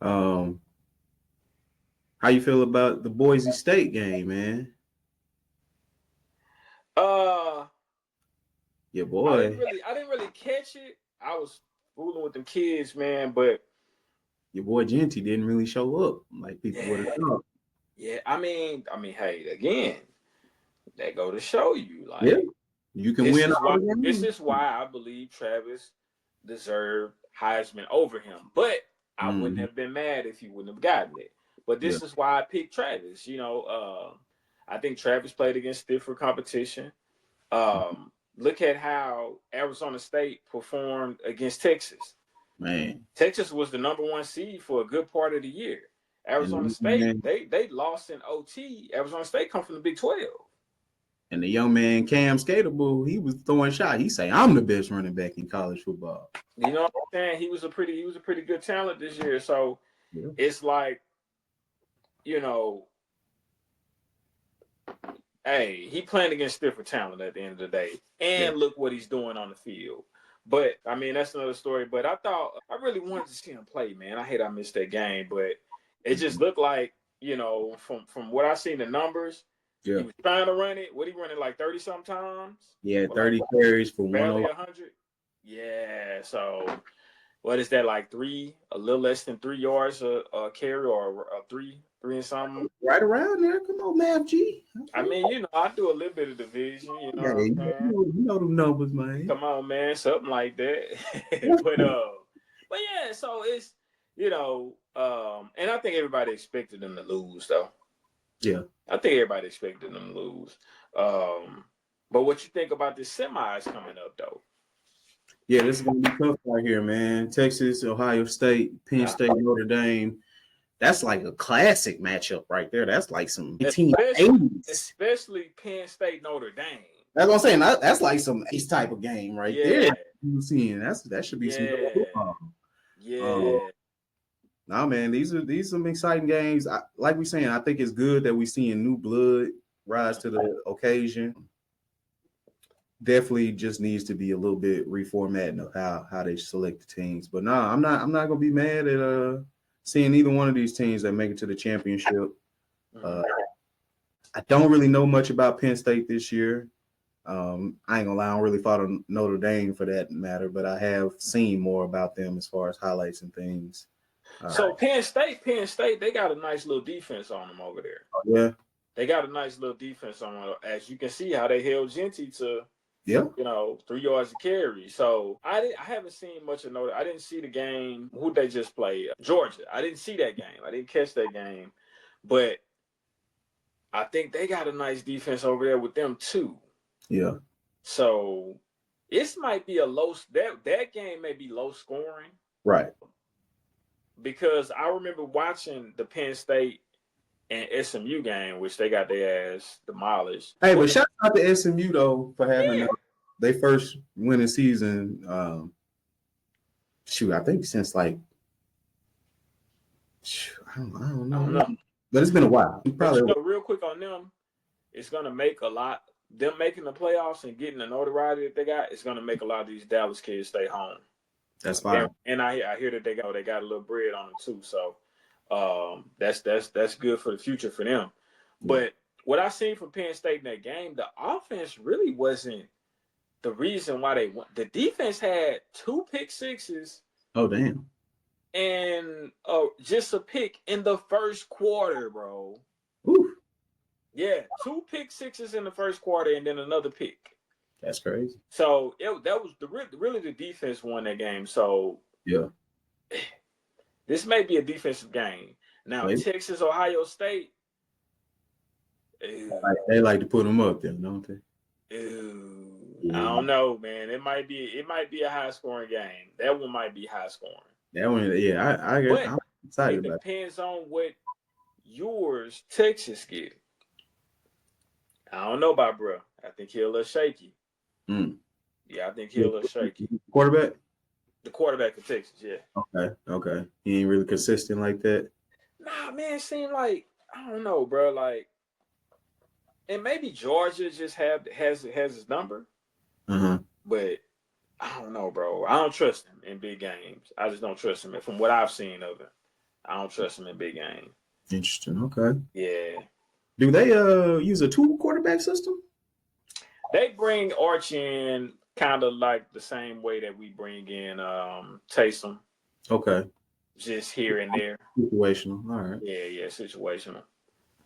How you feel about the Boise State game, man? Yeah, boy. I didn't really catch it. I was fooling with them kids, man, but your boy Genty didn't really show up like people would have thought. Yeah, I mean, hey, again, that go to show you, like, you can win. This is why I believe Travis deserved Heisman over him. But I wouldn't have been mad if he wouldn't have gotten it. But this is why I picked Travis. I think Travis played against stiffer competition. Look at how Arizona State performed against Texas. Man, Texas was the #1 seed for a good part of the year. Arizona State, they lost in OT. Arizona State come from the Big 12. And the young man Cam Skaterbull, he was throwing shots. He say, "I'm the best running back in college football." You know what I'm saying? He was a pretty good talent this year. So it's like, hey, he playing against stiffer talent at the end of the day. And look what he's doing on the field. But I mean, that's another story. But I really wanted to see him play, man. I hate I missed that game, but it just looked like, from what I seen the numbers, he was trying to run it. What he running like 30 sometimes? Yeah, 30 carries for barely 100. Yeah, so what is that, like a little less than 3 yards a carry, or three and something? Right around there. Come on, Mav G. I mean, I do a little bit of division, you know what I'm saying? You know the numbers, man. Come on, man, something like that. but yeah, so it's, and I think everybody expected them to lose, though. Yeah. I think everybody expected them to lose. But what you think about the semis coming up, though? Yeah, this is going to be tough right here, man. Texas, Ohio State, Penn State, Notre Dame. That's like a classic matchup right there. That's like some 1880s. Especially Penn State, Notre Dame. That's what I'm saying. That's like some ace type of game right there. You're seeing that should be some good football. Nah, man, these are some exciting games. Like we saying, I think it's good that we seeing new blood rise to the occasion. Definitely just needs to be a little bit reformatting of how they select the teams. But no, I'm not gonna be mad at seeing either one of these teams that make it to the championship. I don't really know much about Penn State this year. I ain't gonna lie, I don't really follow Notre Dame for that matter, but I have seen more about them as far as highlights and things. So Penn State, they got a nice little defense on them over there. Oh, yeah. They got a nice little defense on them. As you can see how they held Genty to 3 yards a carry. So I haven't seen much of Notre. I didn't see the game. Who they just played? Georgia. I didn't see that game. I didn't catch that game. But I think they got a nice defense over there with them too. Yeah. So this might be that game may be low scoring. Right. Because I remember watching the Penn State and SMU game, which they got their ass demolished. Hey, but shout out to SMU though for having their first winning season. I think since like I don't know. But it's been a while. Probably real quick on them, it's gonna make a lot. Them making the playoffs and getting the notoriety that they got, it's gonna make a lot of these Dallas kids stay home. That's fine. And I hear that they got a little bread on them too. So that's good for the future for them. But what I seen from Penn State in that game, the offense really wasn't the reason why they won. The defense had 2 pick sixes. Oh damn! And just a pick in the first quarter, bro. Oof. Yeah, 2 pick sixes in the first quarter, and then another pick. That's crazy. So that was really the defense won that game. So yeah, this may be a defensive game. Now Texas, Ohio State. They like to put them up there, don't they? I don't know, man. It might be a high scoring game. That one might be high scoring. That one, yeah, I'm excited about it. Depends on what yours Texas get. I don't know about bro. I think he'll a little shaky. Yeah, I think he'll a little shaky. Quarterback? The quarterback of Texas, yeah. Okay. He ain't really consistent like that. Nah, man, it seemed like I don't know, bro. Like, and maybe Georgia just has his number. But I don't know, bro. I don't trust him in big games. I just don't trust him. From what I've seen of him, I don't trust him in big games. Interesting. Okay. Yeah. Do they use a 2 quarterback system? They bring Arch in kind of like the same way that we bring in Taysom. Okay. Just here and there. Situational. All right. Yeah, situational.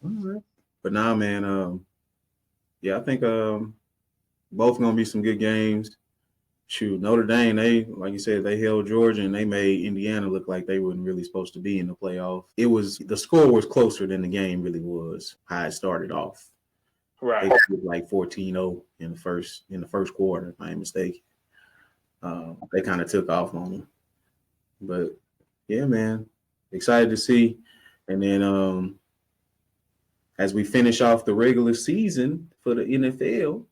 All right. But now, man, I think both gonna be some good games. Shoot, Notre Dame, they, like you said, they held Georgia and they made Indiana look like they weren't really supposed to be in the playoff. The score was closer than the game really was, how it started off. Right. They was like 14-0 in the first quarter, if I ain't mistaken. They kind of took off on them. But yeah, man, excited to see. And then as we finish off the regular season for the NFL,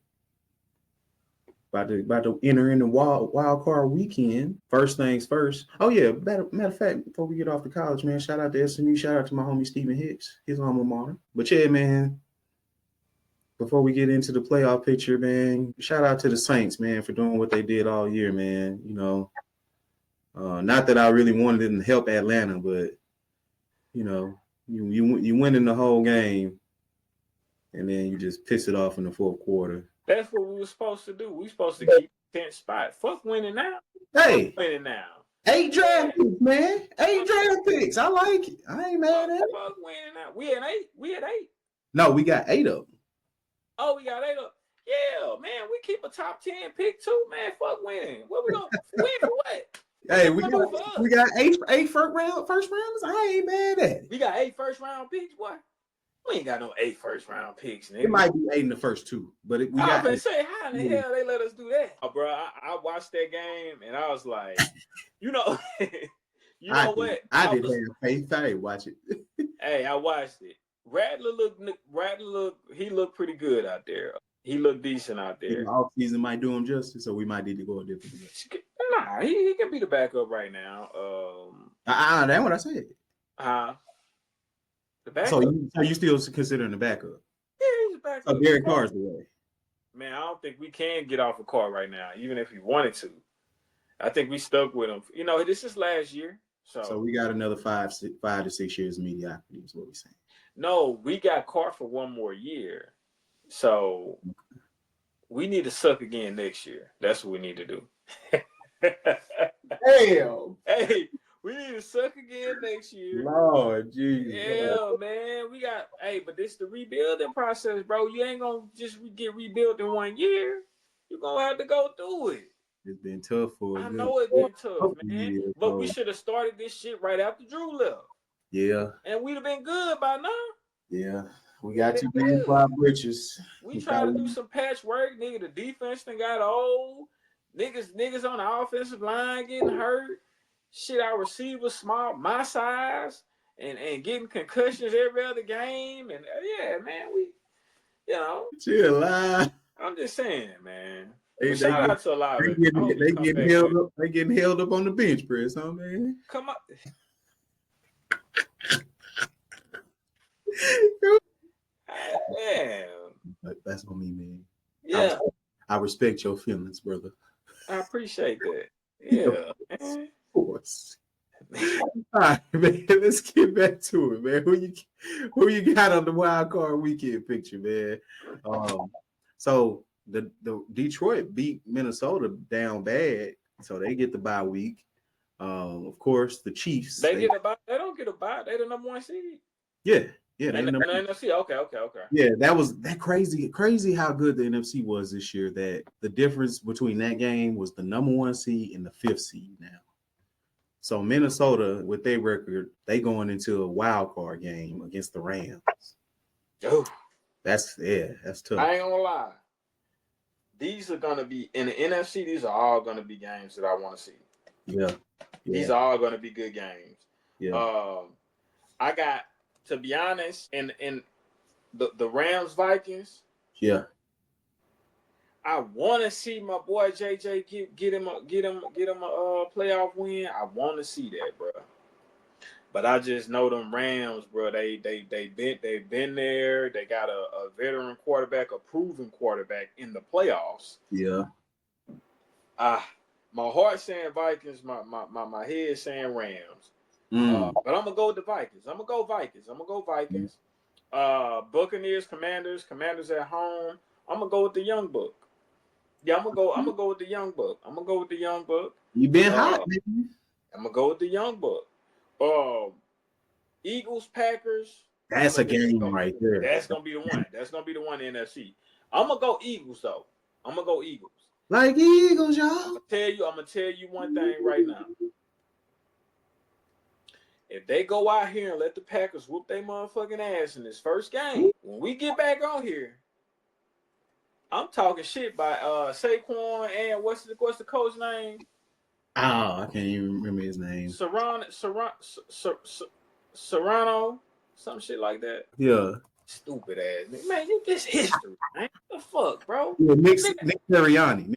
about to enter in the wild card weekend. First things first. Oh yeah, matter of fact, before we get off to college, man, shout out to SMU. Shout out to my homie Stephen Hicks, his alma mater. But yeah, man, before we get into the playoff picture, man, shout out to the Saints, man, for doing what they did all year, man. You know, not that I really wanted them to help Atlanta, but you know, you win in the whole game, and then you just piss it off in the fourth quarter. That's what we were supposed to do. We supposed to keep 10th spot. Fuck winning now. Hey, Fuck winning now. 8 draft picks, man. 8 draft picks. I like it. I ain't mad at it. Fuck winning now. We had 8. We had 8. No, we got 8 of them. Oh, we got 8 of them. Yeah, man. We keep a top 10 pick too, man. Fuck winning. What we gonna win for what? Hey, we got 8 first rounders. I ain't mad at it. We got 8 first round picks, boy. We ain't got no 8 first round picks, nigga. It might be 8 in the first 2, but we got. I was gonna say, how in the hell they let us do that? Oh, bro, I watched that game and I was like, you know what? I didn't have faith. I didn't watch it. Hey, I watched it. Rattler looked pretty good out there. He looked decent out there. Off season might do him justice, so we might need to go a different direction. Nah, he can be the backup right now. That's what I said. The backup. So you still considering the backup? Yeah, he's a backup. So Derek Carr's the way. Man, I don't think we can get off a Carr right now, even if we wanted to. I think we stuck with him. You know, this is last year. So we got another 5 to 6 years of mediocrity is what we're saying. No, we got Carr for 1 more year. So we need to suck again next year. That's what we need to do. Damn. Hey, we need to suck again next year. Lord, Jesus. Yeah, man. But this is the rebuilding process, bro. You ain't gonna just get rebuilt in 1 year. You're gonna have to go through it. It's been tough for us. I know it's been tough, man. But we should have started this shit right after Drew left. Yeah. And we'd have been good by now. Yeah. We got too many five britches. We try to do some patchwork, nigga. The defense done got old. Niggas on the offensive line getting hurt. Shit, our receivers small, my size, and getting concussions every other game. And yeah, man, chill out. I'm just saying, man. They shout out to a lot of it. They getting held up on the bench press, huh, man? Come on. Damn. That's on me, man. Yeah. I respect your feelings, brother. I appreciate that. Yeah. Of course. All right, man. Let's get back to it, man. Who you got on the wild card weekend picture, man? So the Detroit beat Minnesota down bad, so they get the bye week. Of course, the Chiefs. They get a bye. They don't get a bye. They're the number 1 seed. Yeah. Yeah, the NFC. Okay. Yeah, that was crazy how good the NFC was this year. That the difference between that game was the number 1 seed and the 5th seed now. So Minnesota, with their record, they going into a wild card game against the Rams. Oh, that's tough. I ain't gonna lie. These are gonna be in the NFC. These are all gonna be games that I want to see. Yeah. These are all gonna be good games. Yeah. I got, to be honest, in the Rams Vikings. Yeah. I want to see my boy JJ get him a playoff win. I want to see that, bro. But I just know them Rams, bro. They've been there. They got a veteran quarterback, a proven quarterback in the playoffs. Yeah. My heart saying Vikings. My head saying Rams. But I'm gonna go with the Vikings. I'm gonna go Vikings. Buccaneers, Commanders at home. I'm gonna go with the Young Buck. Yeah, I'm gonna go with the Young Buck. You been hot, baby. I'm gonna go with the Young Buck. Eagles, Packers. That's a game right there. That's gonna be the one. That's gonna be the one in NFC. I'm gonna go Eagles though. Like Eagles, y'all. I'm gonna tell you one thing right now. If they go out here and let the Packers whoop their motherfucking ass in this first game, when we get back on here, I'm talking shit by Saquon and what's the coach name? Oh, I can't even remember his name. Serrano, some shit like that. Yeah. Stupid ass nigga. Man, you this history, man. What the fuck, bro? Yeah, Nick Sirianni.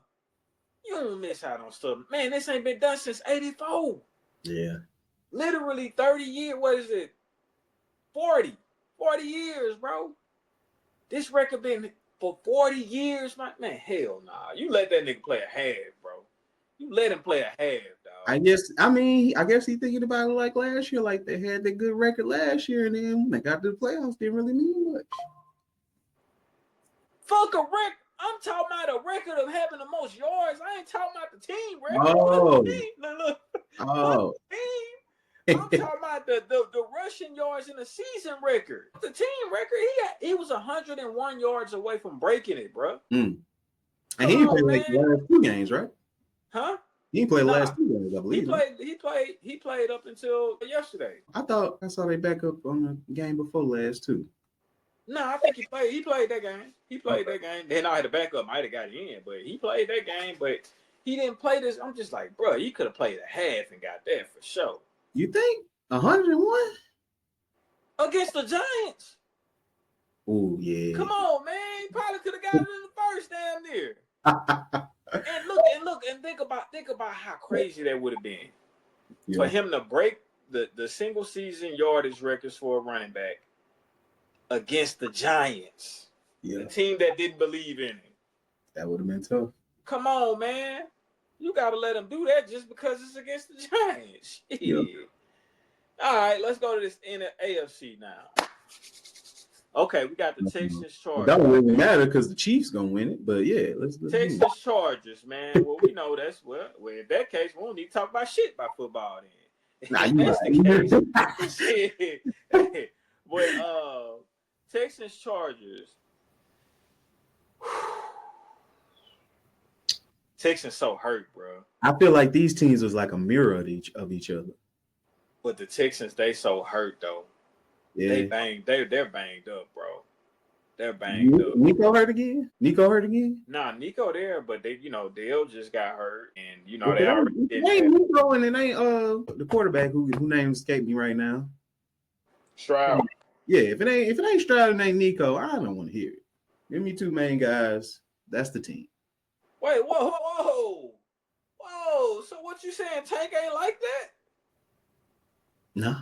You don't miss out on stuff. Man, this ain't been done since 84. Yeah. Literally 30 years. What is it? 40 years, bro. This record been for 40 years, man. Hell nah. You let that nigga play a half, bro. You let him play a half, dog. I guess he thinking about it like last year, like they had that good record last year, and then when they got to the playoffs, didn't really mean much. Fuck a record. I'm talking about a record of having the most yards. I ain't talking about the team record. Oh. Look. Oh. Team. I'm talking about the rushing yards in the season record. The team record, he was 101 yards away from breaking it, bro. And he didn't play like the last 2 games, right? Huh? He didn't play the last 2 games, I believe. He played up until yesterday. I thought I saw they back up on the game before last too. No, I think he played that game. He played that game. Then I had to back up, might have got in, but he played that game, but he didn't play this. I'm just like, bro, he could have played a half and got that for sure. You think 101 against the Giants? Oh yeah. Come on, man. He probably could have got it in the first damn near. and think about how crazy that would have been for him to break the single season yardage records for a running back against the Giants. Yeah. The team that didn't believe in him. That would have been tough. Come on, man. You got to let him do that just because it's against the Giants. Yeah. All right, let's go to this in the AFC now. Okay, we got the Texans Chargers. That don't really matter because the Chiefs gonna win it, but yeah, let's Texans Chargers, man. Well, we know that's well. In that case, we don't need to talk about shit about football then. Nah, you right. But Texans Chargers. Texans so hurt, bro. I feel like these teams was like a mirror of each other. But the Texans, they so hurt though. Yeah. They're banged up, bro. They're banged up. Nico hurt again? Nah, Nico there, but they, Dale just got hurt, and they already did. Ain't Nico and it ain't the quarterback who name escaped me right now. Stroud. Yeah, if it ain't Stroud and ain't Nico, I don't want to hear it. Give me 2 main guys. That's the team. Wait, whoa. So what you saying? Tank ain't like that? No,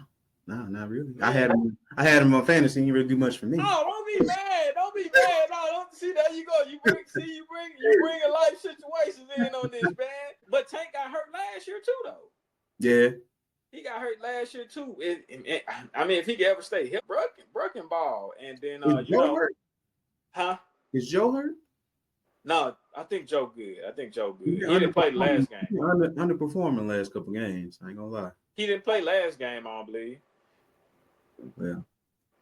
not really. I had him on fantasy. He didn't really do much for me. Oh, don't be mad. No, don't see that you go. You bring a life situations in on this, man. But Tank got hurt last year too, though. Yeah. He got hurt last year too. I mean, if he could ever stay hip, broken ball, and then hurt? Huh? Is Joe hurt? No, I think Joe good. He didn't play the last game. Underperforming last couple games. I ain't gonna lie. He didn't play last game, I don't believe. Well,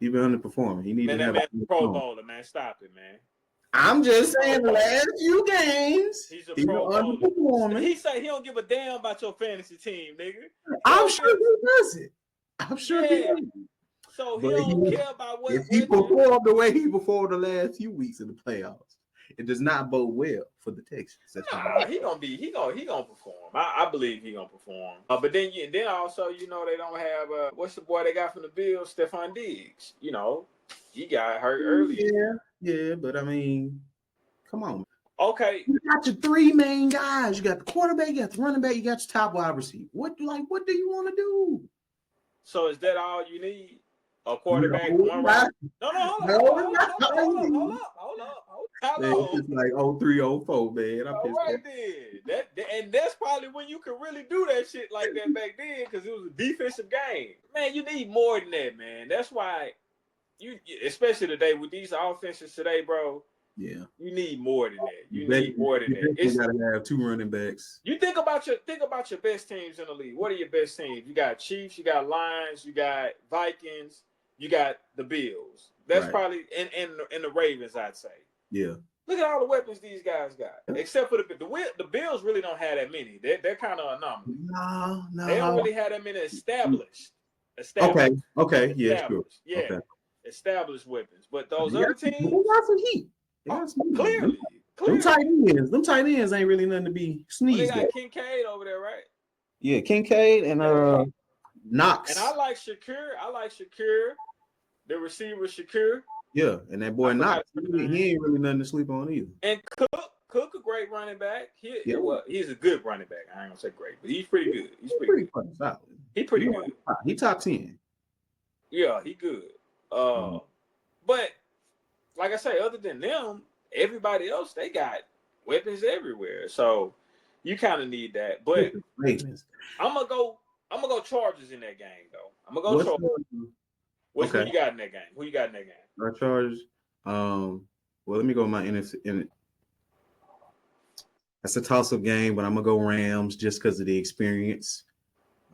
he been underperforming. He needed to have a Pro Bowler, man. Stop it, man. I'm just saying the last few games. He's a Pro Bowler. He say he don't give a damn about your fantasy team, nigga. I'm sure he does it. I'm sure he does. So he don't care about what. If he performed the way he performed the last few weeks in the playoffs, it does not bode well for the Texans. He gonna perform. I believe he gonna perform. But then also they don't have what's the boy they got from the Bills, Stephon Diggs. He got hurt early. Yeah, but I mean, come on. Okay, you got your 3 main guys. You got the quarterback, you got the running back, you got your top wide receiver. What do you want to do? So is that all you need? A quarterback, one round? No, hold up. It's like 03-04, man. All right, then. And that's probably when you could really do that shit like that back then, because it was a defensive game. Man, you need more than that, man. That's why especially today with these offenses today, bro. Yeah, you need more than that. You need more than that. You gotta have 2 running backs. You think about your best teams in the league. What are your best teams? You got Chiefs, you got Lions, you got Vikings, you got the Bills. That's probably in the Ravens, I'd say. Yeah. Look at all the weapons these guys got, except for the Bills really don't have that many. They're kind of anomaly. No. They don't really have that many established. Okay, yeah, sure. Yeah, Okay. established weapons. But those They other got teams, some heat. They got some heat. clearly. Them tight ends ain't really nothing to be sneezed They at. got Kincaid over there, right? Yeah, Kincaid and Knox. And I like Shakur. The receiver Shakur. Yeah, and that boy Knox, he ain't really nothing to sleep on either. And Cook a great running back. He's a good running back. I ain't gonna say great, but he's pretty good. He's pretty good. Solid. He's pretty good. He top 10. Yeah, he good. But like I say, other than them, everybody else they got weapons everywhere. So you kind of need that. But I'm gonna go Chargers in that game though. I'm gonna go Chargers. Who you got in that game? Who you got in that game? Our Chargers. Well, let me go with my NFC. That's a toss-up game, but I'm gonna go Rams just because of the experience.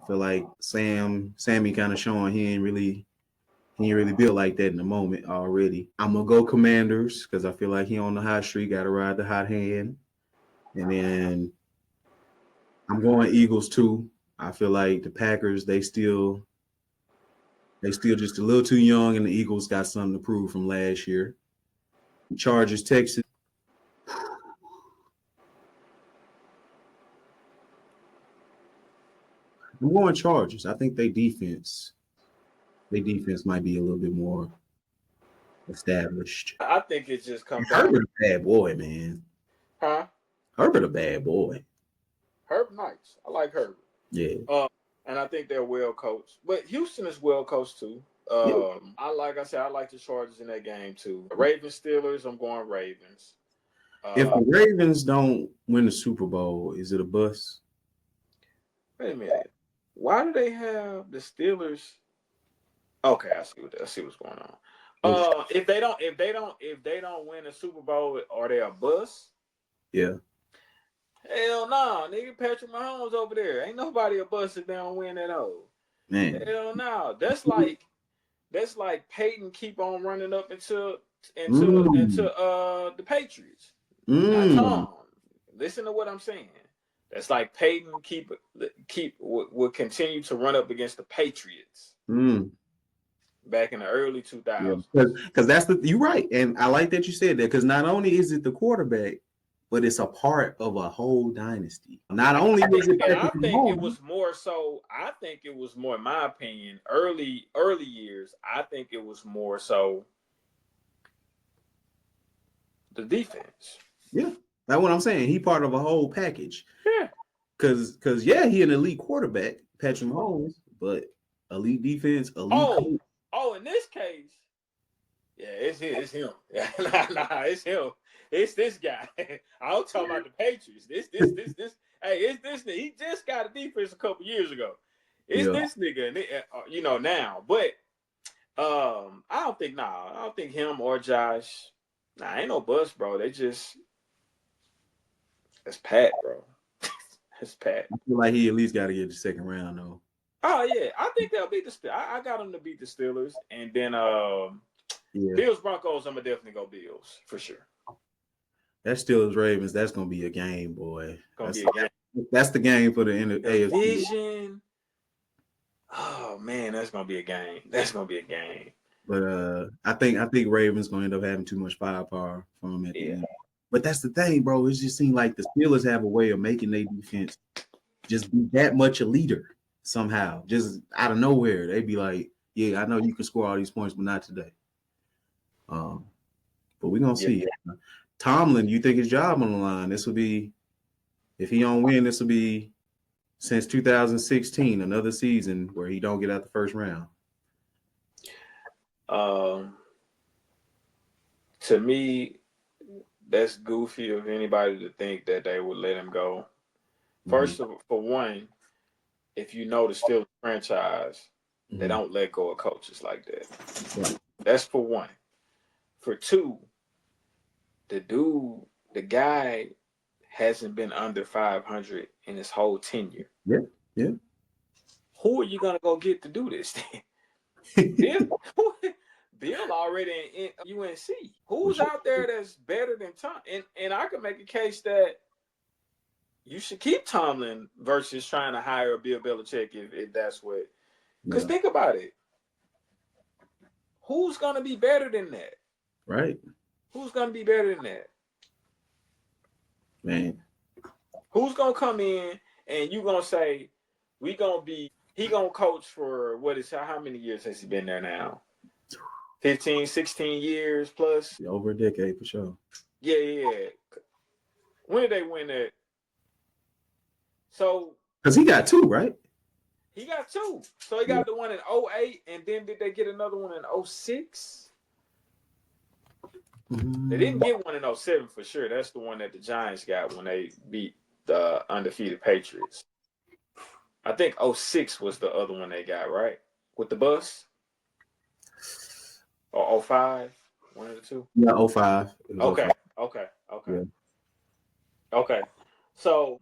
I feel like Sammy kind of showing he ain't really built like that in the moment already. I'm gonna go Commanders because I feel like he on the hot streak, gotta ride the hot hand. And then I'm going Eagles too. I feel like the Packers, they still just a little too young, and the Eagles got something to prove from last year. Chargers, Texas. I'm going Chargers. I think their defense might be a little bit more established. I think it just comes down. Herbert a bad boy, man. Huh? Herbert a bad boy. Herb nice. I like Herbert. Yeah. And I think they're well coached. But Houston is well coached too. I like the Chargers in that game too. Ravens, Steelers, I'm going Ravens. If the Ravens don't win the Super Bowl, is it a bust? Wait a minute. Why do they have the Steelers? Okay, I see what's going on. If they don't win the Super Bowl, are they a bust? Yeah. Hell no, nigga. Patrick Mahomes over there. Ain't nobody a bust if they don't win that hole. Man. Hell no. That's like Peyton keep on running up into the Patriots. Tom, listen to what I'm saying. That's like Peyton will continue to run up against the Patriots. Back in the early 2000s. Because you're right. And I like that you said that, because not only is it the quarterback, but it's a part of a whole dynasty. Not only is it I think it was more, in my opinion, early years, I think it was more so the defense. Yeah. That's what I'm saying. He part of a whole package. Yeah. Because he an elite quarterback, Patrick Mahomes, but elite defense, elite. Oh, in this case, yeah, it's him. Nah, it's him. It's this guy. I was talking about the Patriots. This. Hey, it's this nigga. He just got a defense a couple years ago. It's this nigga, and now. But I don't think him or Josh. Nah, ain't no bust, bro. That's Pat, bro. That's Pat. I feel like he at least got to get the second round, though. Oh yeah, I think they'll beat the Steelers. I got them to beat the Steelers, and then Bills Broncos. I'm gonna definitely go Bills for sure. That Steelers Ravens. That's gonna be a game, boy. That's the game for the AFC division. Oh man, that's gonna be a game. But I think Ravens gonna end up having too much firepower from them at the end. But that's the thing, bro. It just seems like the Steelers have a way of making their defense just be that much a leader somehow. Just out of nowhere, they be like, "Yeah, I know you can score all these points, but not today." But we're gonna see. Tomlin, you think his job on the line? This will be, if he don't win, this will be since 2016, another season where he don't get out the first round. To me, that's goofy of anybody to think that they would let him go. First, for one, if you know the Steelers franchise, they don't let go of coaches like that. Right. That's for one. For two, the guy hasn't been under 500 in his whole tenure. Yeah. Who are you gonna go get to do this thing? Bill already in UNC. Who's out there that's better than Tom? And I can make a case that you should keep Tomlin versus trying to hire Bill Belichick if that's what. Because think about it. Who's going to be better than that? Right. Who's going to be better than that? Man. Who's going to come in and you going to say, he going to coach for how many years has he been there now? 15, 16 years plus? Over a decade for sure. Yeah. When did they win that? So. Because he got 2, right? He got 2. So he got the one in 08, and then did they get another one in 06? They didn't get one in 07 for sure. That's the one that the Giants got when they beat the undefeated Patriots. I think 06 was the other one they got, right? With the bus? Or 05? One of the two? Yeah, 05. Okay. 05. Yeah. Okay. So.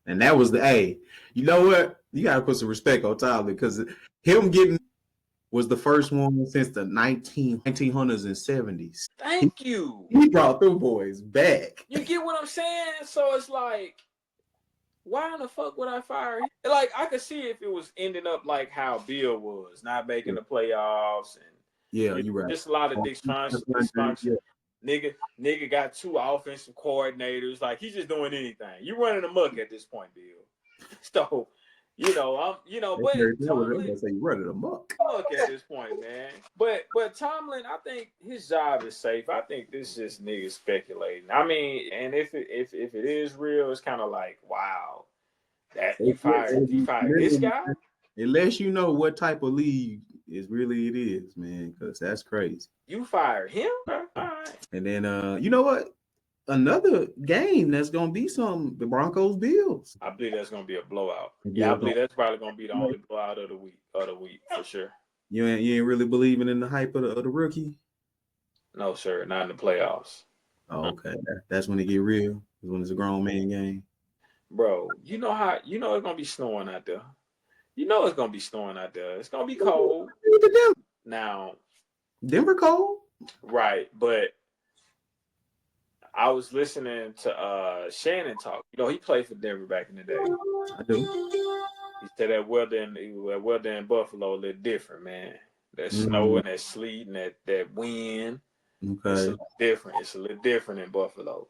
And that was you know what? You got to put some respect on Tyler because him getting was the first one since the 1900s and 70s. Thank you. He brought them boys back. You get what I'm saying? So it's like, why in the fuck would I fire him? Like, I could see if it was ending up like how Bill was, not making the playoffs. And you're right. Just a lot of dysfunction. Nigga got 2 offensive coordinators. Like, he's just doing anything. You running amok at this point, Bill. So, but Tomlin, say you running amok at this point, man. But Tomlin, I think his job is safe. I think this is just niggas speculating. I mean, and if it is real, it's kind of like, wow, that he fired this guy. It lets you know what type of league it is, man, because that's crazy. You fired him? All right. And then you know what? Another game that's gonna be the Broncos Bills. I believe that's gonna be a blowout. Yeah, I believe that's probably gonna be the only blowout of the week for sure. You ain't really believing in the hype of the rookie? No, sir, not in the playoffs. Oh, okay. That's when it get real. When it's a grown man game. Bro, it's gonna be snowing out there. It's gonna be snowing out there. It's gonna be cold. Now, Denver cold? Right, but I was listening to Shannon talk. He played for Denver back in the day. I do. He said that weather in Buffalo a little different, man. That snow and that sleet and that wind. Okay. It's a little different in Buffalo.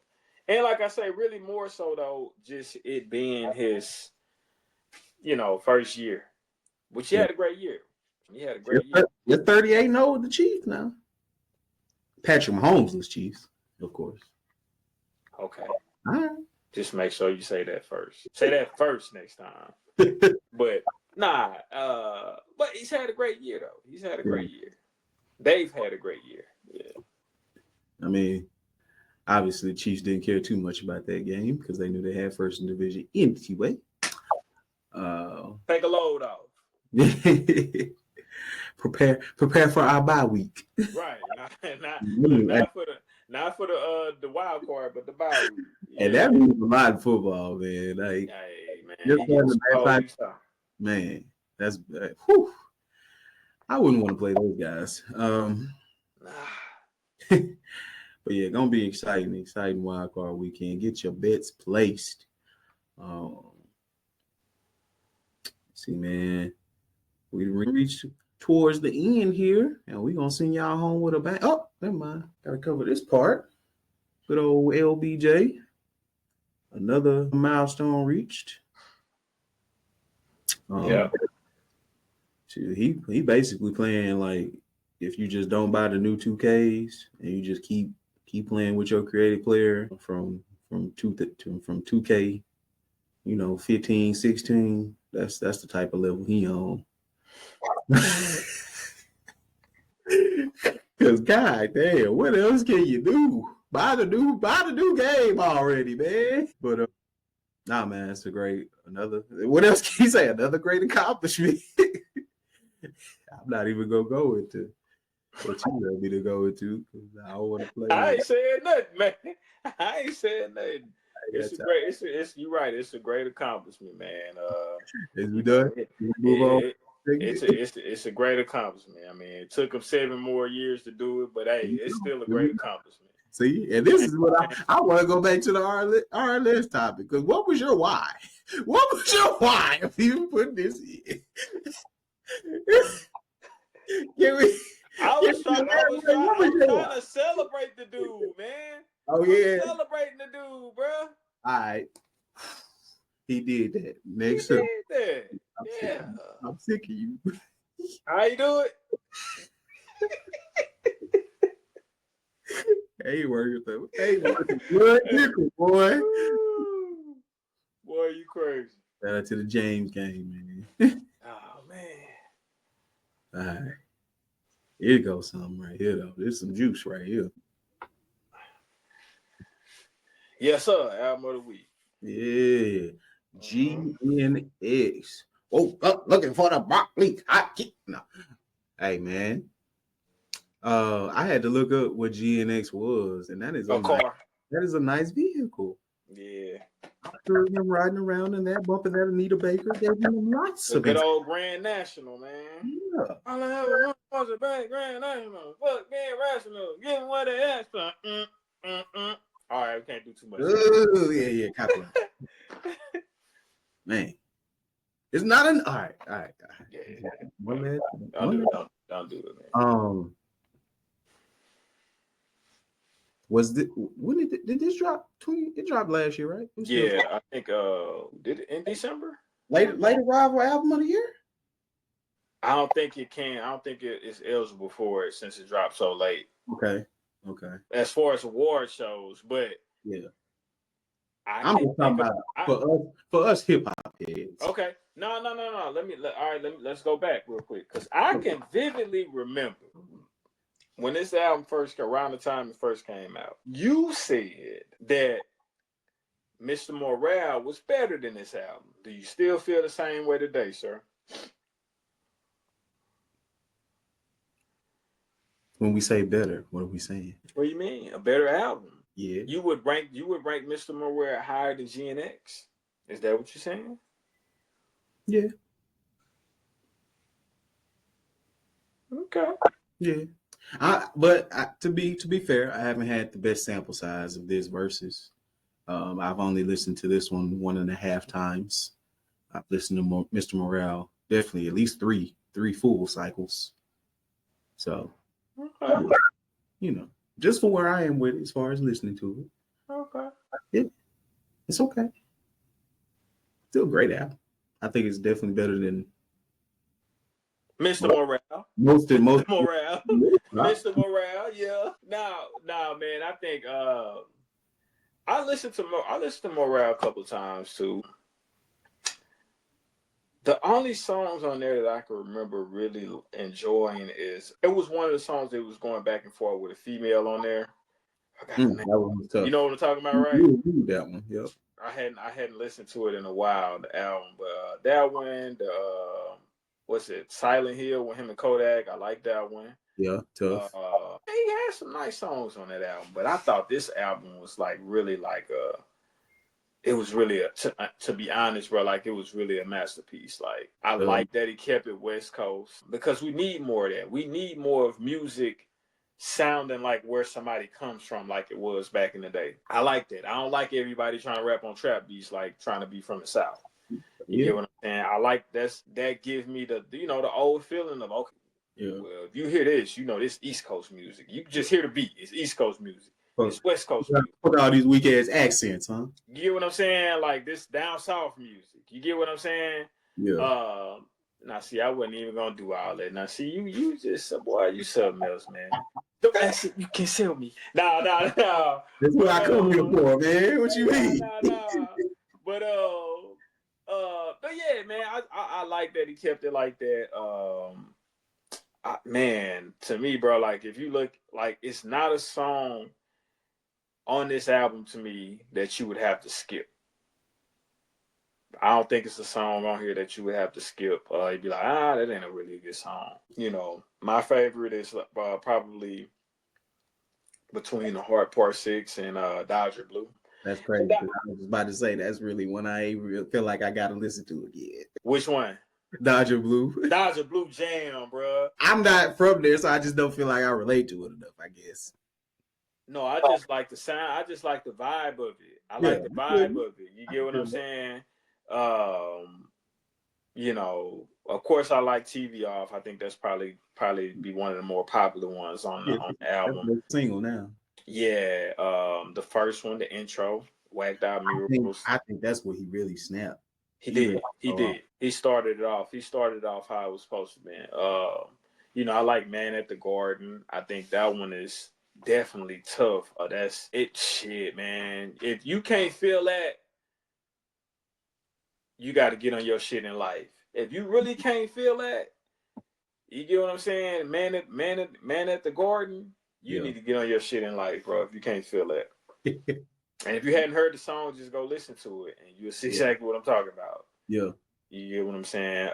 And like I say, really more so though, just it being his, first year. Which he had a great year. He had a great year. You're 38-0 with the Chiefs now. Patrick Mahomes was Chiefs, of course. Okay. All right. Just make sure you say that first. Say that first next time. But but he's had a great year though. He's had a great year. They've had a great year. Yeah. I mean, obviously the Chiefs didn't care too much about that game because they knew they had first in division anyway. Take a load off. Prepare for our bye week. Right. Not for the wild card, but the bye week. Yeah. And that means a lot of football, man. Like, hey, man, that's whew. I wouldn't want to play those guys. But yeah, gonna be exciting wild card weekend. Get your bets placed. See, man, we reached towards the end here, and we're gonna send y'all home with a bang. Oh, never mind. Gotta cover this part. Good old LBJ. Another milestone reached. Yeah. He basically playing like if you just don't buy the new 2Ks and you just keep playing with your creative player from 2K, 15, 16. That's the type of level he on. Cause god damn, what else can you do? Buy the new game already, man. But nah, man, it's what else can you say? Another great accomplishment. I'm not even gonna go into what you want me to go into because I don't want to play. I ain't saying nothing, man. I ain't saying nothing. You're right. It's a great accomplishment, man. Is we done? Move on. it's a great accomplishment. I mean, it took him 7 more years to do it, but hey, it's still a great accomplishment. See, and this is what I want to go back to the RLS topic, because what was your why? What was your why of even putting this in? I was trying to celebrate the dude, man. Oh yeah, celebrating the dude, bro. All right, he did that. Next he up, did that. I'm sick of you. How you do it? Hey, working blood nickel, boy. Boy, you crazy. Shout out to the James game, man. Oh man. All right. Here goes something right here, though. There's some juice right here. Yes, sir. Album of the week. Yeah. GNX. Oh, looking for the broccoli hot kick. No. Hey, man. I had to look up what GNX was, and that is a car. That is a nice vehicle. Yeah. I heard him riding around in that, bumping that Anita Baker. Gave him lots of good old Grand National, man. Yeah. All I ever was a Grand National. Fuck being rational. Give them what they ask for. All right, we can't do too much. Oh, yeah, copyright. Man. It's not an all right. Yeah. One minute. Don't do it, man. Was when did this drop? It dropped last year, right? Yeah, I think did it in December? Late arrival album of the year? I don't think it can. I don't think it's eligible for it since it dropped so late. Okay. As far as award shows, but yeah, I'm just talking about for us hip hop heads. Okay, no. Let's go back real quick, because I can vividly remember when this album around the time it first came out. You said that Mr. Morale was better than this album. Do you still feel the same way today, sir? When we say better, what are we saying? What do you mean? A better album? Yeah. You would rank Mr. Morale higher than GNX? Is that what you're saying? Yeah. Okay. Yeah. But to be fair, I haven't had the best sample size of this versus. I've only listened to this one 1.5 times. I've listened to Mr. Morale definitely at least three full cycles. So, just for where I am with it, as far as listening to it. Okay. It's okay. Still a great album. I think it's definitely better than Mr. Morale. Most Morale. Mr. Morale, yeah. Now, man, I think I listened to Morale a couple times too. The only songs on there that I can remember really enjoying it was one of the songs that was going back and forth with a female on there. That one was tough. You know what I'm talking about, right? That one, yep. I hadn't listened to it in a while, the album, but that one, what's it, Silent Hill with him and Kodak, I like that one. Yeah, tough. He had some nice songs on that album, but I thought this album was really it was really to be honest, bro, like it was really a masterpiece. Like I like that he kept it West Coast, because we need more of that. We need more of music sounding like where somebody comes from, like it was back in the day. I like that. I don't like everybody trying to rap on trap beats like trying to be from the South. You get what I'm saying? I like that gives me the old feeling of, okay, well, if you hear this, this East Coast music. You just hear the beat. It's East Coast music. It's West Coast music. Put all these weak ass accents, huh? You get what I'm saying? Like this down south music. You get what I'm saying? Yeah. Now see, I wasn't even gonna do all that. Now see, you just boy, you something else, man. You can sell me. No. That's what I come here for, man. What you mean? But yeah, man, I like that he kept it like that. Man, to me, bro, like if you look, like it's not a song on this album to me that you would have to skip. I don't think it's a song on here that you would have to skip. You'd be like, that ain't a really good song. My favorite is probably Between the Heart Part 6 and Dodger Blue. That's crazy. I was about to say that's really one I feel like I gotta listen to again. Which one? Dodger Blue. Dodger Blue jam, bro. I'm not from there, so I just don't feel like I relate to it enough, I guess. No, I just like the sound. I just like the vibe of it. I like the vibe of it. You get what I'm saying? You know, of course, I like TV Off. I think that's probably be one of the more popular ones on the album. That's single now. Yeah, the first one, the intro, Whacked Out Miracles. I think that's where he really snapped. He did. He started it off. He started off how it was supposed to be. You know, I like Man at the Garden. I think that one is definitely tough. That's it. Shit, man. If you can't feel that, you got to get on your shit in life. If you really can't feel that, you get what I'm saying? Man at the Garden, you need to get on your shit in life, bro. If you can't feel that. And if you hadn't heard the song, just go listen to it, and you'll see exactly what I'm talking about. Yeah, you get what I'm saying.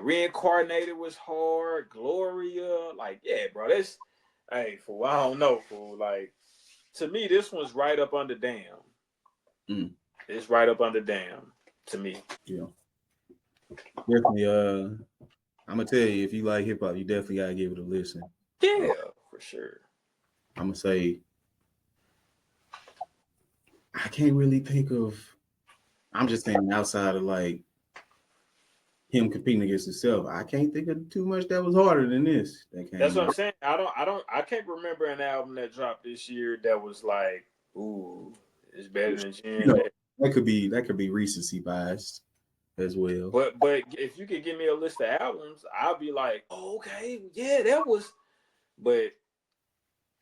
Reincarnated was hard. Gloria, like, yeah, bro. That's fool. I don't know, fool. Like, to me, this one's right up under Damn. It's right up under Damn to me. Yeah, definitely. I'm gonna tell you, if you like hip hop, you definitely gotta give it a listen. Yeah, for sure. I'm gonna say. I can't really think of. I'm just saying outside of like him competing against himself, I can't think of too much that was harder than this. That's what I'm saying. I can't remember an album that dropped this year that was like, ooh, it's better than Jen. You know, that could be recency bias as well. But if you could give me a list of albums, I'll be like, oh, okay, yeah, that was. But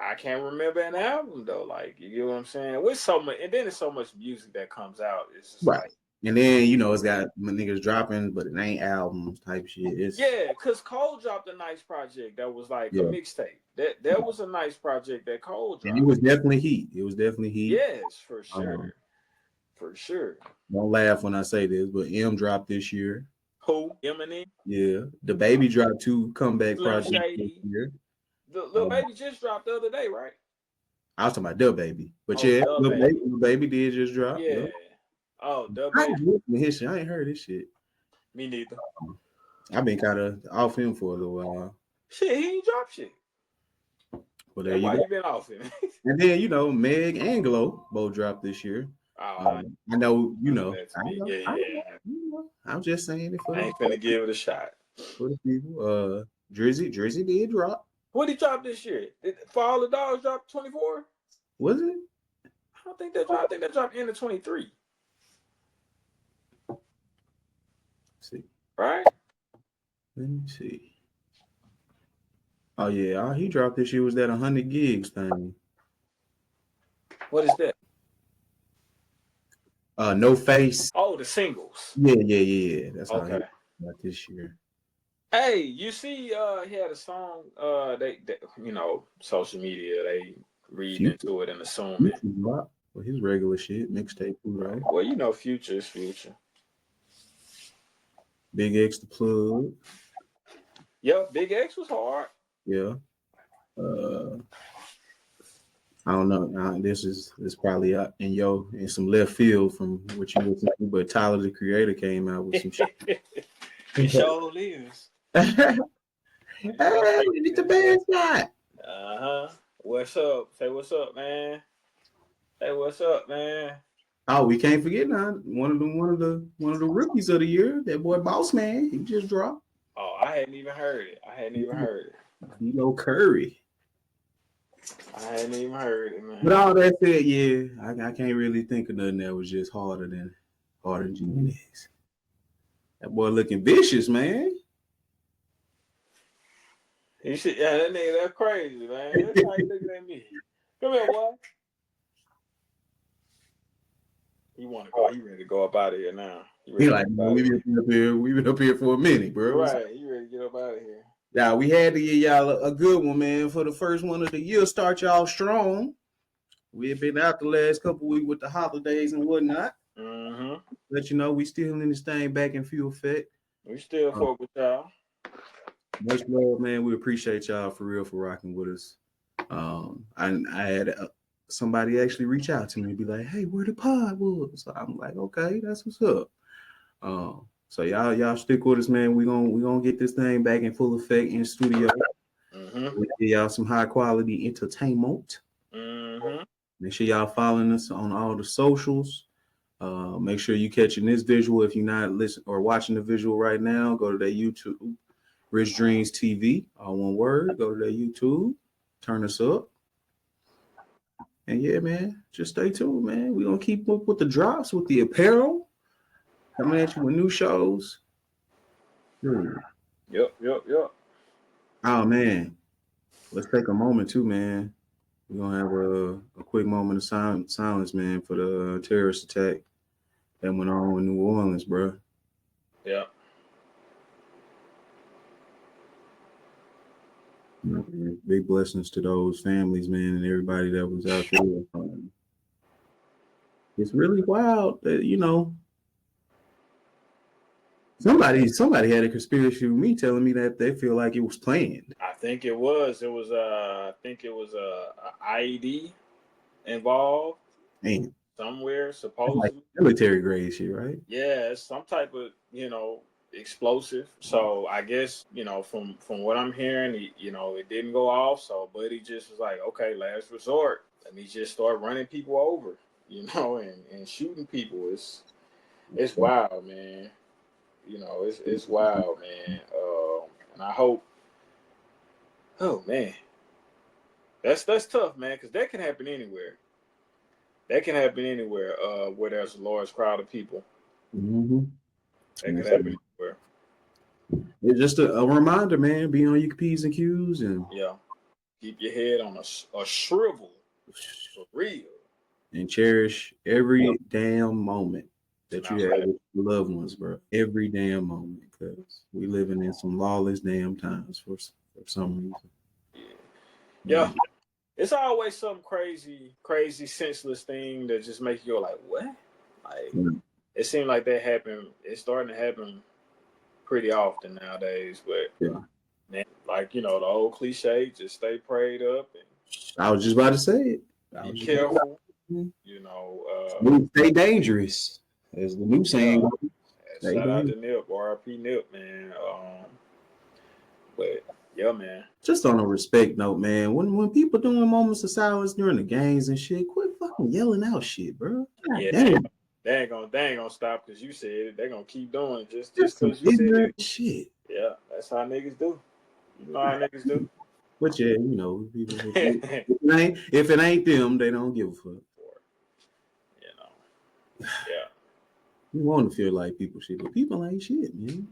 I can't remember an album though. Like, you get what I'm saying? With so much, and then there's so much music that comes out. It's just right. And then it's got niggas dropping, but it ain't albums type shit. Because Cole dropped a nice project that was like a mixtape. That was a nice project that Cole dropped. And it was definitely heat. Yes, for sure. For sure. Don't laugh when I say this, but M dropped this year. Who? Eminem? Yeah. The Baby dropped 2 comeback projects this year. The Lil Baby just dropped the other day, right? I was talking about Dub Baby. But Lil Baby did just drop. Yeah. Oh, Dub Baby. His shit. I ain't heard this shit. Me neither. I've been kind of off him for a little while. Shit, he ain't dropped shit. Well, there you been off him. And then, Meg and Glow both dropped this year. I know, I'm just saying it for I ain't finna give it a shot. For the people. Drizzy did drop. What did he drop this year? For All the Dogs dropped 24? Was it? I don't think that dropped. I think that dropped end of 23. See. Right? Let me see. Oh yeah, he dropped this year was that 100 gigs thing. What is that? No Face. Oh, the singles. Yeah. That's how he got this year. Hey, you see, he had a song. They social media, they read into it and assume it. Well, his regular shit, mixtape, right? Well, Future is Future. Big X the Plug. Yeah, Big X was hard. Yeah. I don't know. This is probably in some left field from what you listen to, but Tyler the Creator came out with some shit. It sure is. Hey, it's the best guy. What's up? Say what's up, man. Hey, what's up, man? Oh, we can't forget now. One of the rookies of the year, that boy Boss Man, he just dropped. Oh, I hadn't even heard it. D'Lo Curry. I hadn't even heard it, man. But all that said, I can't really think of nothing that was just harder than GNX. That boy looking vicious, man. You see, that nigga, that's crazy, man. That's how you looking at me. Come here, boy. You want to go? You ready to go up out of here now? He like, we've been up here for a minute, bro. Right, you ready to get up out of here? Yeah, we had to give y'all a good one, man, for the first one of the year. Start y'all strong. We have been out the last couple weeks with the holidays and whatnot. Mm-hmm. Let you know we still in this thing back in full effect. We still fuck with y'all. Much love, man. We appreciate y'all for real for rocking with us. I had somebody actually reach out to me and be like, "Hey, where the pod was?" So I'm like, "Okay, that's what's up." So y'all stick with us, man. We gonna get this thing back in full effect in studio. Mm-hmm. We give y'all some high quality entertainment. Mm-hmm. Make sure y'all following us on all the socials. Make sure you catching this visual. If you're not listening or watching the visual right now, go to their YouTube, Rich Dreamzz TV, all one word. Go to their YouTube, turn us up. And yeah, man, just stay tuned, man. We're gonna keep up with the drops, with the apparel, coming at you with new shows. Yep. Oh man, let's take a moment too, man. We're gonna have a quick moment of silence, man, for the terrorist attack that went on in New Orleans, bro. Yeah. Big blessings to those families, man, and everybody that was out there. It's really wild that somebody had a conspiracy with me telling me that they feel like it was planned. I think it was. I think it was a IED involved Man, somewhere, it's like supposedly. military grade shit, right? Yeah, it's some type of explosive. So I guess from what I'm hearing, it didn't go off. So Buddy just was like, okay, last resort. Let me just start running people over, and shooting people. It's wild, man. It's wild, man. And I hope. Oh man, that's tough, man, because that can happen anywhere. That can happen anywhere. Where there's a large crowd of people. Mm-hmm. That can happen anywhere. It's just a reminder, man. Be on your P's and Q's and Keep your head on a shrivel for real, and cherish every damn moment that you have with your loved ones, bro. Every damn moment, because we living in some lawless damn times for some reason. Yeah. It's always some crazy, senseless thing that just makes you go like, what? Like, it seems like that happen. It's starting to happen pretty often nowadays. But man, like the old cliche, just stay prayed up and I was just about to say it. Be careful. Stay dangerous, as the new saying. Shout out to Nip, RIP Nip, man. But yeah, man. Just on a respect note, man. When people doing moments of silence during the games and shit, quit fucking yelling out shit, bro. Yeah, they ain't gonna stop because you said it. They're gonna keep doing just because you said it. Shit. Yeah, that's how niggas do. You know how niggas do. But yeah, people, if it ain't them, they don't give a fuck. Yeah. You want to feel like people shit, but people ain't shit, man.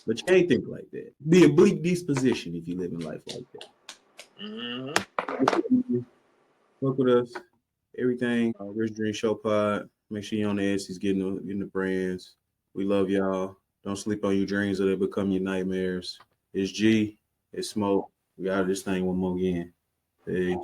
But you can't think like that. Be a bleak disposition if you live in life like that. Mm-hmm. Work with us. Everything. Rich Dream Show Pod. Make sure you're on the Etsy, getting the brands. We love y'all. Don't sleep on your dreams or they become your nightmares. It's G. It's Smoke. We got this thing one more again. Hey.